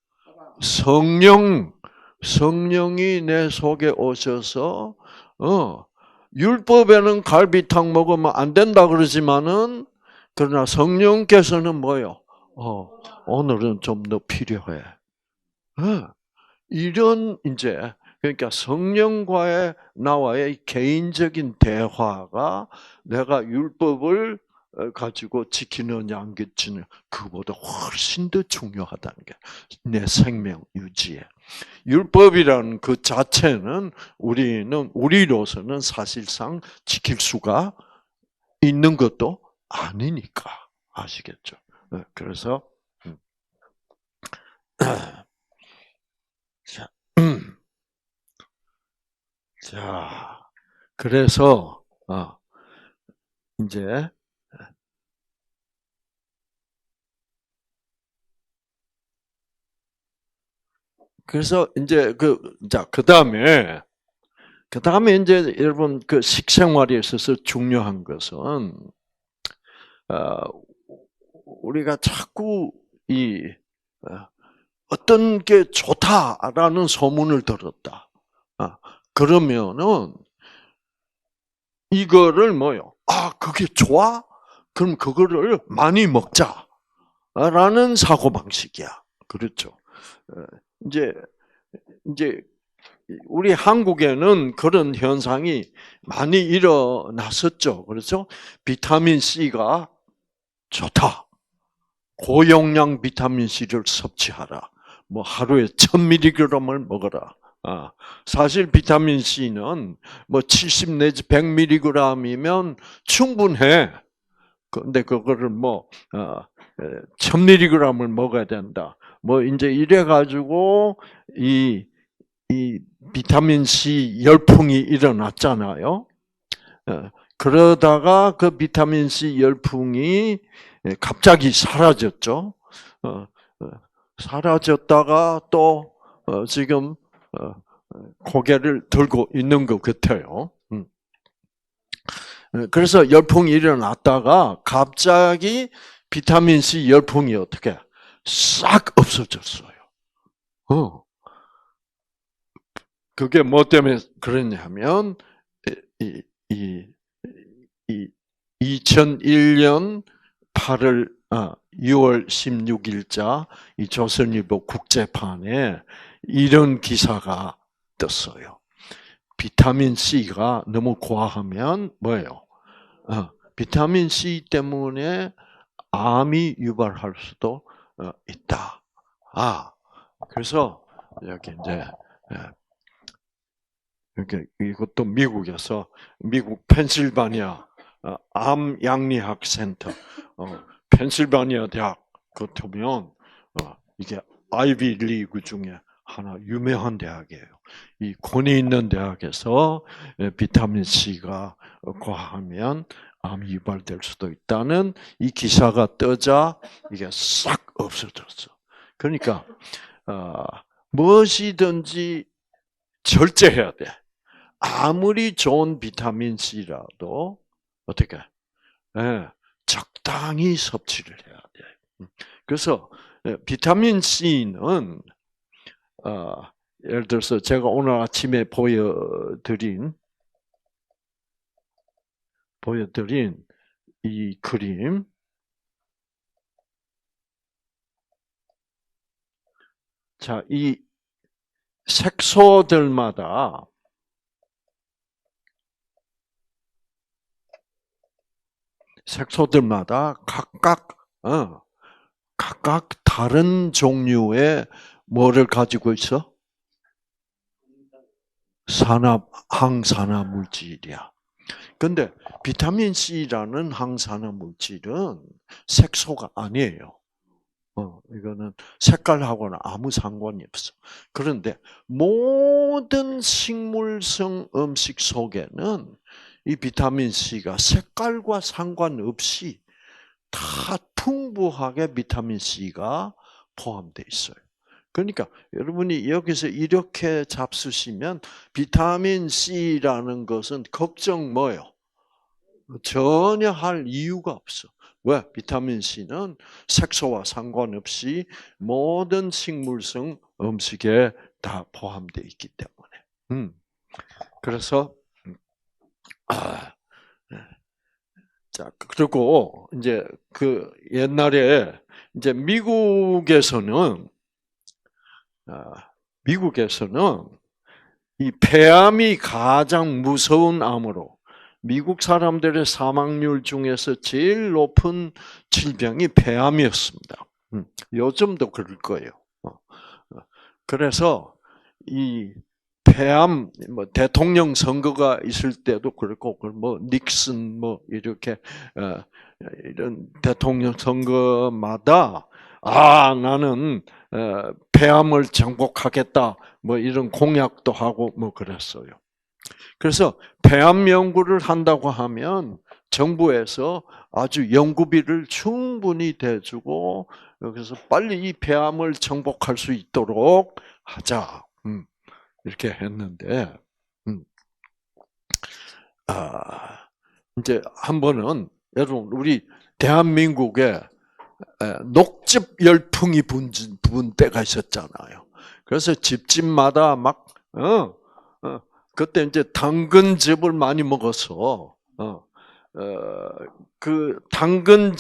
성령이 내 속에 오셔서 율법에는 갈비탕 먹으면 안 된다 그러지만은 그러나 성령께서는 뭐요? 오늘은 좀 더 필요해. 이런 이제 그러니까 성령과의 나와의 개인적인 대화가 내가 율법을 가지고 지키느냐 안 지키느냐 그보다 훨씬 더 중요하다는 게 내 생명 유지에. 율법이라는 그 자체는 우리로서는 사실상 지킬 수가 있는 것도 아니니까 아시겠죠? 그래서 자 그래서 이제 그래서 이제 그다음에 이제 여러분 그 식생활에 있어서 중요한 것은 우리가 자꾸 어떤 게 좋다라는 소문을 들었다. 그러면은 이거를 뭐요? 그게 좋아? 그럼 그거를 많이 먹자라는 사고 방식이야. 그렇죠? 이제 우리 한국에는 그런 현상이 많이 일어났었죠. 그렇죠? 비타민 C가 좋다. 고용량 비타민 C를 섭취하라. 뭐 하루에 1000mg을 먹어라. 사실 비타민 C는 뭐 70 내지 100mg이면 충분해. 근데 그거를 뭐 1000mg을 먹어야 된다. 뭐 이제 이래 가지고 이 비타민 C 열풍이 일어났잖아요. 그러다가 그 비타민 C 열풍이 갑자기 사라졌죠. 사라졌다가 또 지금 고개를 들고 있는 것 같아요. 그래서 열풍이 일어났다가 갑자기 비타민 C 열풍이 어떻게 싹 없어졌어요. 그게 뭐 때문에 그랬냐면 2001년 6월 16일자 이 조선일보 국제판에 이런 기사가 떴어요. 비타민 C가 너무 과하면 뭐예요? 비타민 C 때문에 암이 유발할 수도 있다. 그래서 여기 이제 이렇게 이것도 미국에서 미국 펜실바니아 암 양리학 센터, 펜실바니아 대학 같으면 이게 아이비 리그 중에 하나 유명한 대학이에요. 이 권위 있는 대학에서 비타민 C가 과하면 암이 유발될 수도 있다는 이 기사가 뜨자 이게 싹 없어졌어. 그러니까 무엇이든지 절제해야 돼. 아무리 좋은 비타민 C라도 어떻게? 적당히 섭취를 해야 돼. 그래서 비타민 C는 예를 들어서 제가 오늘 아침에 보여드린 이 그림, 자, 이 색소들마다 각각 다른 종류의 뭐를 가지고 있어? 항산화 물질이야. 근데 비타민 C라는 항산화 물질은 색소가 아니에요. 이거는 색깔하고는 아무 상관이 없어. 그런데 모든 식물성 음식 속에는 이 비타민 C가 색깔과 상관없이 다 풍부하게 비타민 C가 포함되어 있어요. 그러니까 여러분이 여기서 이렇게 잡수시면 비타민 C라는 것은 걱정 뭐요? 전혀 할 이유가 없어. 왜? 비타민 C는 색소와 상관없이 모든 식물성 음식에 다 포함되어 있기 때문에. 그래서 자, 그리고 이제 그 옛날에 이제 미국에서는 이 폐암이 가장 무서운 암으로 미국 사람들의 사망률 중에서 제일 높은 질병이 폐암이었습니다. 요즘도 그럴 거예요. 그래서 이 폐암, 뭐 대통령 선거가 있을 때도 그렇고, 뭐 닉슨, 뭐 이렇게 이런 대통령 선거마다 나는 폐암을 정복하겠다, 뭐 이런 공약도 하고 뭐 그랬어요. 그래서 폐암 연구를 한다고 하면 정부에서 아주 연구비를 충분히 대주고 그래서 빨리 이 폐암을 정복할 수 있도록 하자. 이렇게 했는데, 이제 한 번은, 여러분, 우리 대한민국에 녹즙 열풍이 부은 때가 있었잖아요. 그래서 집집마다 막, 그때 이제 당근즙을 많이 먹어서, 그 당근은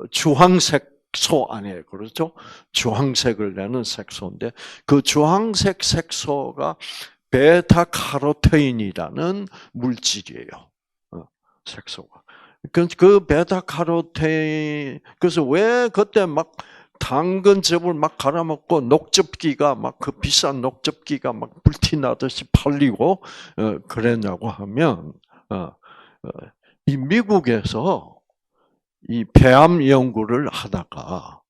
주황색 소 아니에요. 그렇죠? 주황색을 내는 색소인데 그 주황색 색소가 베타카로테인이라는 물질이에요. 색소가. 그 베타카로테인 그래서 왜 그때 막 당근즙을 막 갈아먹고 녹즙기가 막 그 비싼 녹즙기가 막 불티나듯이 팔리고 그랬냐고 하면 이 미국에서 이 폐암 연구를 하다가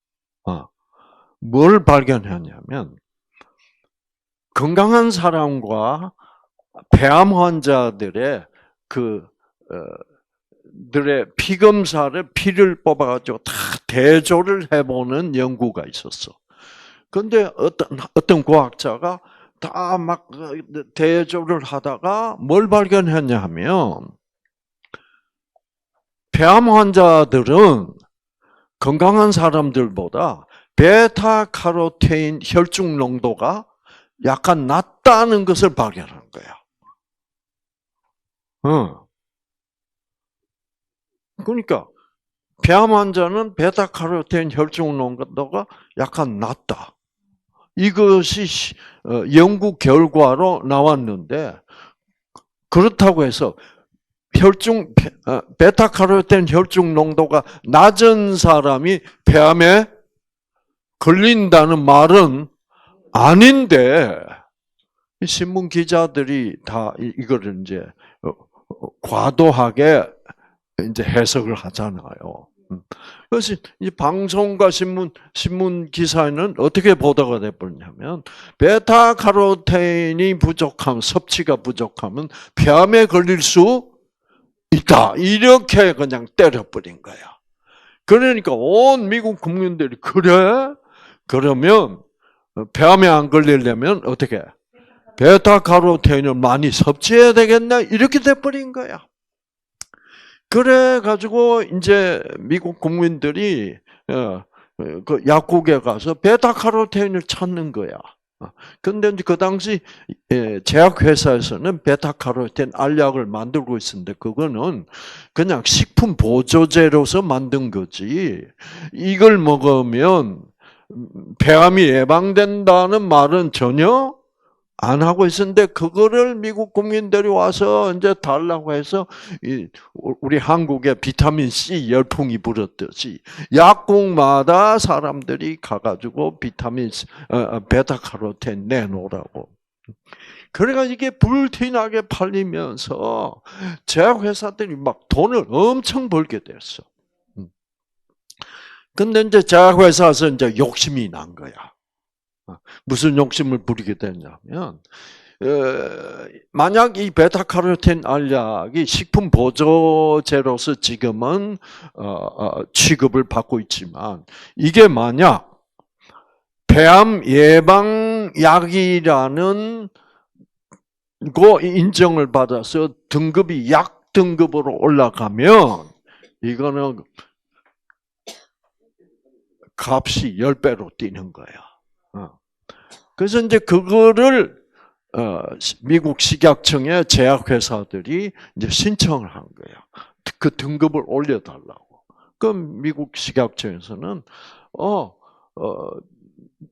뭘 발견했냐면 건강한 사람과 폐암 환자들의 그 사람들의 피 검사를 피를 뽑아가지고 다 대조를 해보는 연구가 있었어. 그런데 어떤 과학자가 다 막 대조를 하다가 뭘 발견했냐 하면 폐암 환자들은 건강한 사람들보다 베타카로테인 혈중 농도가 약간 낮다는 것을 발견한 거야. 그러니까 폐암 환자는 베타카로테인 혈중 농도가 약간 낮다. 이것이 연구 결과로 나왔는데 그렇다고 해서 베타카로텐 혈중 농도가 낮은 사람이 폐암에 걸린다는 말은 아닌데 신문 기자들이 다 이거를 이제 과도하게 이제 해석을 하잖아요. 그래서 이 방송과 신문 기사에는 어떻게 보도가 돼버렸냐면 베타카로테인이 부족하면 섭취가 부족하면 폐암에 걸릴 수 있다. 이렇게 그냥 때려버린 거야. 그러니까 온 미국 국민들이 그래? 그러면 폐암에 안 걸리려면 어떻게? 베타카로테인을 많이 섭취해야 되겠나? 이렇게 돼버린 거야. 그래 가지고 이제 미국 국민들이 그 약국에 가서 베타카로테인을 찾는 거야. 근데 이제 그 당시 제약회사에서는 베타카로텐 알약을 만들고 있었는데 그거는 그냥 식품 보조제로서 만든 거지. 이걸 먹으면 폐암이 예방된다는 말은 전혀 안 하고 있었는데 그거를 미국 국민들이 와서 이제 달라고 해서 우리 한국에 비타민 C 열풍이 불었듯이 약국마다 사람들이 가가지고 비타민 베타카로텐 내놓으라고. 그래가 이게 불티나게 팔리면서 제약회사들이 막 돈을 엄청 벌게 됐어. 근데 이제 제약회사에서 이제 욕심이 난 거야. 무슨 욕심을 부리게 됐냐면 만약 이 베타카로텐 알약이 식품 보조제로서 지금은 취급을 받고 있지만 이게 만약 폐암 예방 약이라는 거 인정을 받아서 등급이 약 등급으로 올라가면 이거는 값이 10배로 뛰는 거야. 그래서 이제 그거를 미국 식약청의 제약회사들이 이제 신청을 한 거야. 그 등급을 올려달라고. 그럼 미국 식약청에서는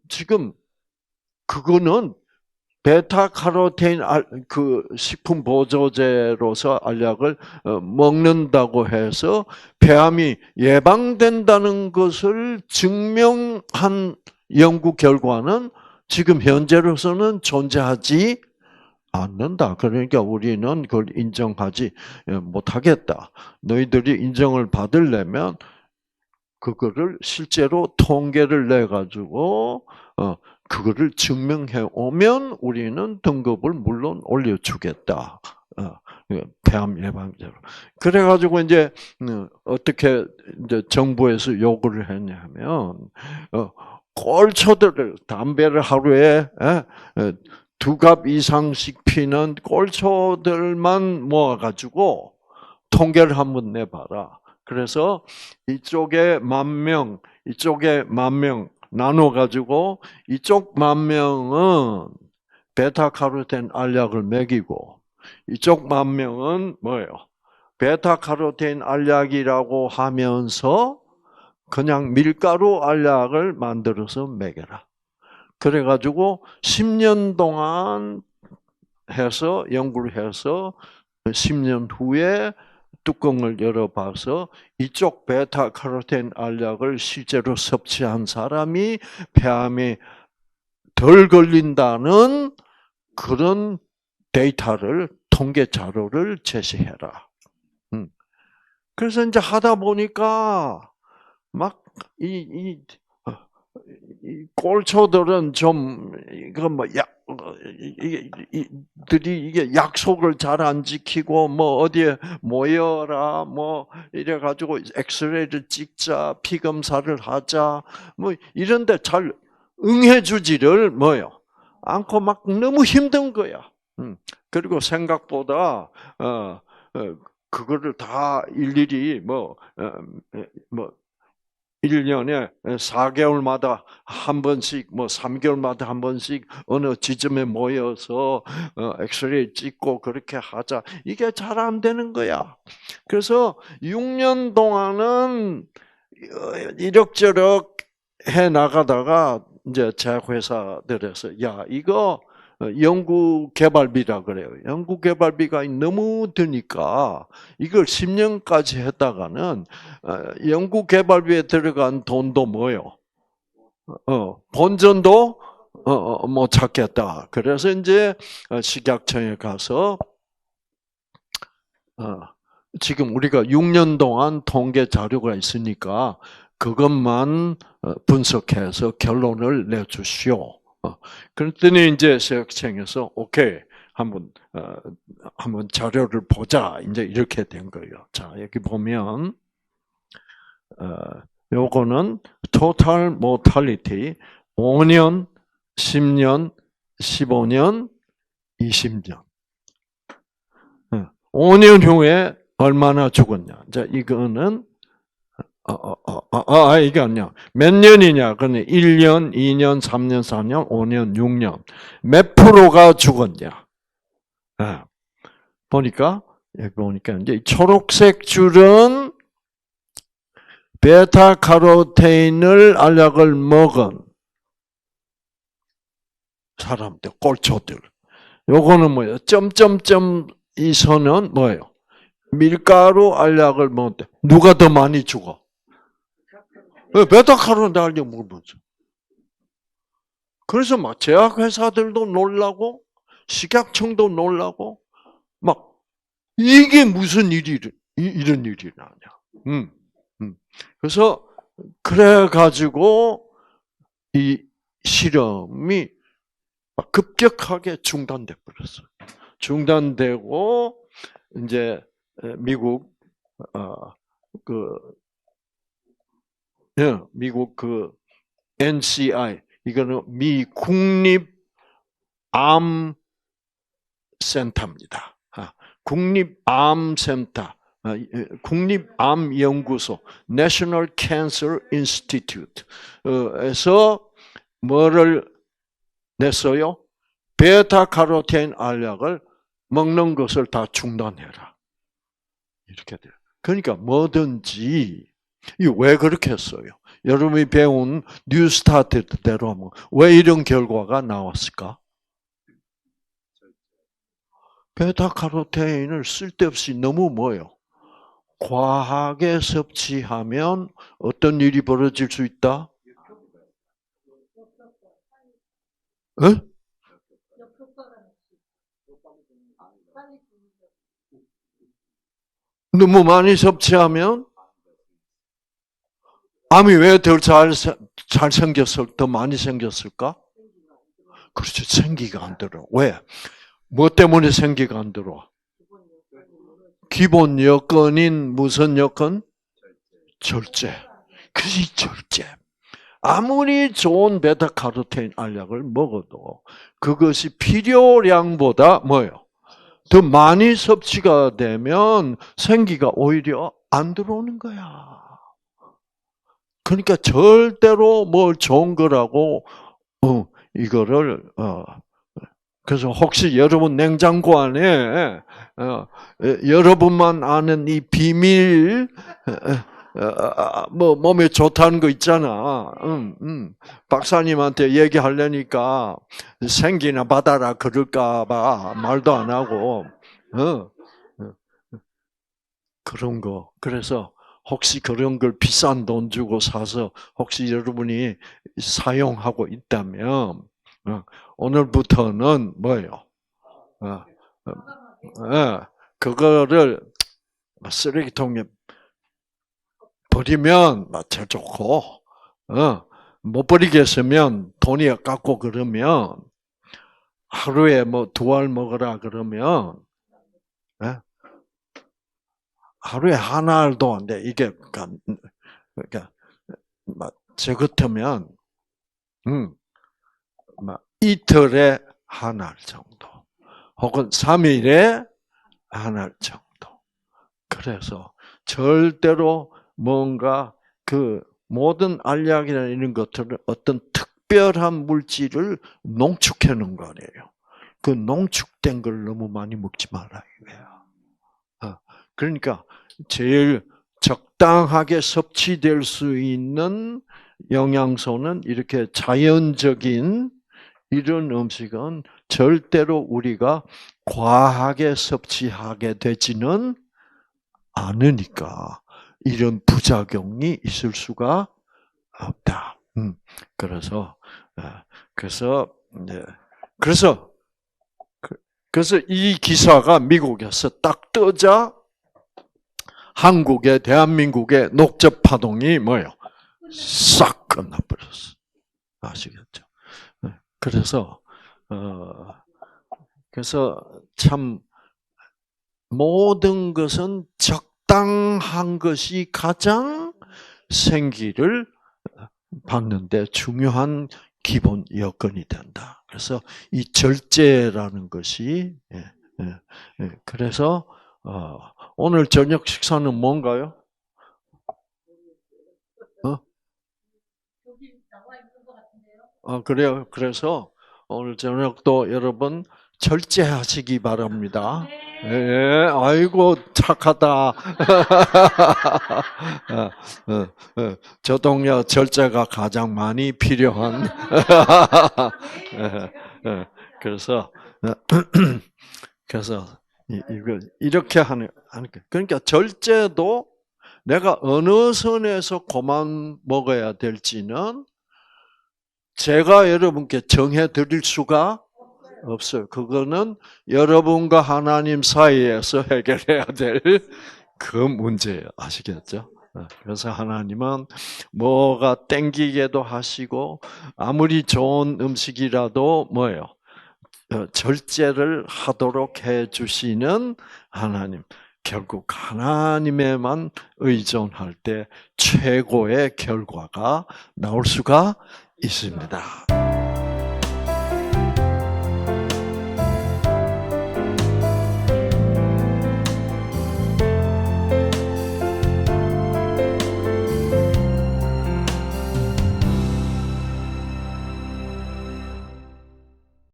지금 그거는 베타카로테인 그 식품 보조제로서 알약을 먹는다고 해서 폐암이 예방된다는 것을 증명한 연구 결과는 지금 현재로서는 존재하지 않는다. 그러니까 우리는 그걸 인정하지 못하겠다. 너희들이 인정을 받으려면 그거를 실제로 통계를 내 가지고 그거를 증명해 오면 우리는 등급을 물론 올려주겠다. 폐암 예방제로. 그래가지고 이제 어떻게 이제 정부에서 요구를 했냐면 꼴초들을 담배를 하루에 2갑 이상씩 피는 꼴초들만 모아가지고 통계를 한번 내봐라. 그래서 이쪽에 10,000명, 이쪽에 10,000명 나눠가지고 이쪽 10,000명은 베타카로텐 알약을 먹이고 이쪽 10,000명은 뭐예요? 베타카로텐 알약이라고 하면서 그냥 밀가루 알약을 만들어서 먹여라. 그래가지고 10년 동안 해서 연구를 해서 10년 후에 뚜껑을 열어봐서 이쪽 베타카로텐 알약을 실제로 섭취한 사람이 폐암에 덜 걸린다는 그런 데이터를 통계 자료를 제시해라. 그래서 이제 하다 보니까 막 이 꼴초들은 좀 이거 들이 이게 약속을 잘 안 지키고 뭐 어디에 모여라 뭐 이래 가지고 엑스레이를 찍자 피 검사를 하자 뭐 이런데 잘 응해주지를 뭐요 않고 막 너무 힘든 거야. 그리고 생각보다 그거를 다 일일이 뭐 1년에 4개월마다 한 번씩, 뭐 3개월마다 한 번씩 어느 지점에 모여서 엑스레이 찍고 그렇게 하자. 이게 잘 안 되는 거야. 그래서 6년 동안은 이럭저럭 해 나가다가 이제 제약회사들에서 야 이거 연구 개발비라 그래요. 연구 개발비가 너무 드니까 이걸 10년까지 했다가는 연구 개발비에 들어간 돈도 뭐요? 본전도 못 찾겠다. 그래서 이제 식약청에 가서 지금 우리가 6년 동안 통계 자료가 있으니까 그것만 분석해서 결론을 내주시오. 그랬더니 이제 식약청에서 오케이 한번 자료를 보자 이제 이렇게 된 거예요. 자 여기 보면 요거는 total mortality 5년, 10년, 15년, 20년. 5년 후에 얼마나 죽었냐? 자 이거는 이게 아니야. 몇 년이냐? 그러면 1년, 2년, 3년, 4년, 5년, 6년. 몇 프로가 죽었냐? 보니까, 여기 보니까 이제 초록색 줄은 베타카로테인을 알약을 먹은 사람들, 꼴초들. 요거는 뭐예요? 점점점 이 선은 뭐예요? 밀가루 알약을 먹을 때 누가 더 많이 죽어? 베타카로틴 알약 먹으면서. 그래서 막 제약회사들도 놀라고 식약청도 놀라고 막 이게 무슨 일이 이런 일이 나냐. 그래서 그래 가지고 이 실험이 급격하게 중단돼 버렸어요. 중단되고 이제 미국 미국 NCI 이거는 미 국립암센터입니다. 국립암센터, 국립암연구소, National Cancer Institute에서 뭐를 냈어요? 베타카로틴 알약을 먹는 것을 다 중단해라. 이렇게 돼요. 그러니까 뭐든지 왜 그렇게 했어요? 여러분이 배운 뉴스타트대로 하면 왜 이런 결과가 나왔을까? 베타카로테인을 쓸데없이 너무 뭐예요? 과하게 섭취하면 어떤 일이 벌어질 수 있다? 너무 많이 섭취하면 암이 왜 더 잘 생겼을, 더 많이 생겼을까? 그렇죠. 생기가 안 들어. 왜? 뭐 때문에 생기가 안 들어? 기본 여건인 무슨 여건? 절제. 그것이 절제. 아무리 좋은 베타카로틴 알약을 먹어도 그것이 필요량보다 뭐예요? 더 많이 섭취가 되면 생기가 오히려 안 들어오는 거야. 그러니까 절대로 뭘 좋은 거라고 이거를 그래서 혹시 여러분 냉장고 안에 여러분만 아는 이 비밀 뭐 몸에 좋다는 거 있잖아. 박사님한테 얘기하려니까 생기나 받아라 그럴까봐 말도 안 하고 그런 거. 그래서 혹시 그런 걸 비싼 돈 주고 사서 혹시 여러분이 사용하고 있다면 오늘부터는 뭐예요? 그거를 쓰레기통에 버리면 제일 좋고, 못 버리겠으면 돈이 아깝고 그러면 하루에 뭐 2알 먹으라 그러면 예? 하루에 한 알도 안 돼. 이게 그러니까 저 같으면 막 이틀에 한 알 정도, 혹은 3일에 한 알 정도. 그래서 절대로 뭔가 그 모든 알약이나 이런 것들은 어떤 특별한 물질을 농축해 놓은 거예요. 그 농축된 걸 너무 많이 먹지 말라 이거야. 그러니까 제일 적당하게 섭취될 수 있는 영양소는 이렇게 자연적인 이런 음식은 절대로 우리가 과하게 섭취하게 되지는 않으니까 이런 부작용이 있을 수가 없다. 그래서 그래서 네. 그래서 그래서 이 기사가 미국에서 딱 뜨자 대한민국의 녹즙 파동이 뭐예요? 싹 끝나버렸어. 아시겠죠? 그래서 그래서 참 모든 것은 적당한 것이 가장 생기를 받는데 중요한 기본 여건이 된다. 그래서 이 절제라는 것이 그래서 오늘 저녁 식사는 뭔가요? 여기 나와 있는 것 같은데요. 그래요. 그래서 오늘 저녁도 여러분 절제하시기 바랍니다. 네. 예, 아이고 착하다. 저 동네 절제가 가장 많이 필요한. 그래서 이거 이렇게 하는 그러니까 절제도 내가 어느 선에서 그만 먹어야 될지는 제가 여러분께 정해 드릴 수가 없어요. 그거는 여러분과 하나님 사이에서 해결해야 될 그 문제예요. 아시겠죠? 그래서 하나님은 뭐가 땡기게도 하시고 아무리 좋은 음식이라도 뭐예요? 절제를 하도록 해주시는 하나님. 결국 하나님에만 의존할 때 최고의 결과가 나올 수가 있습니다.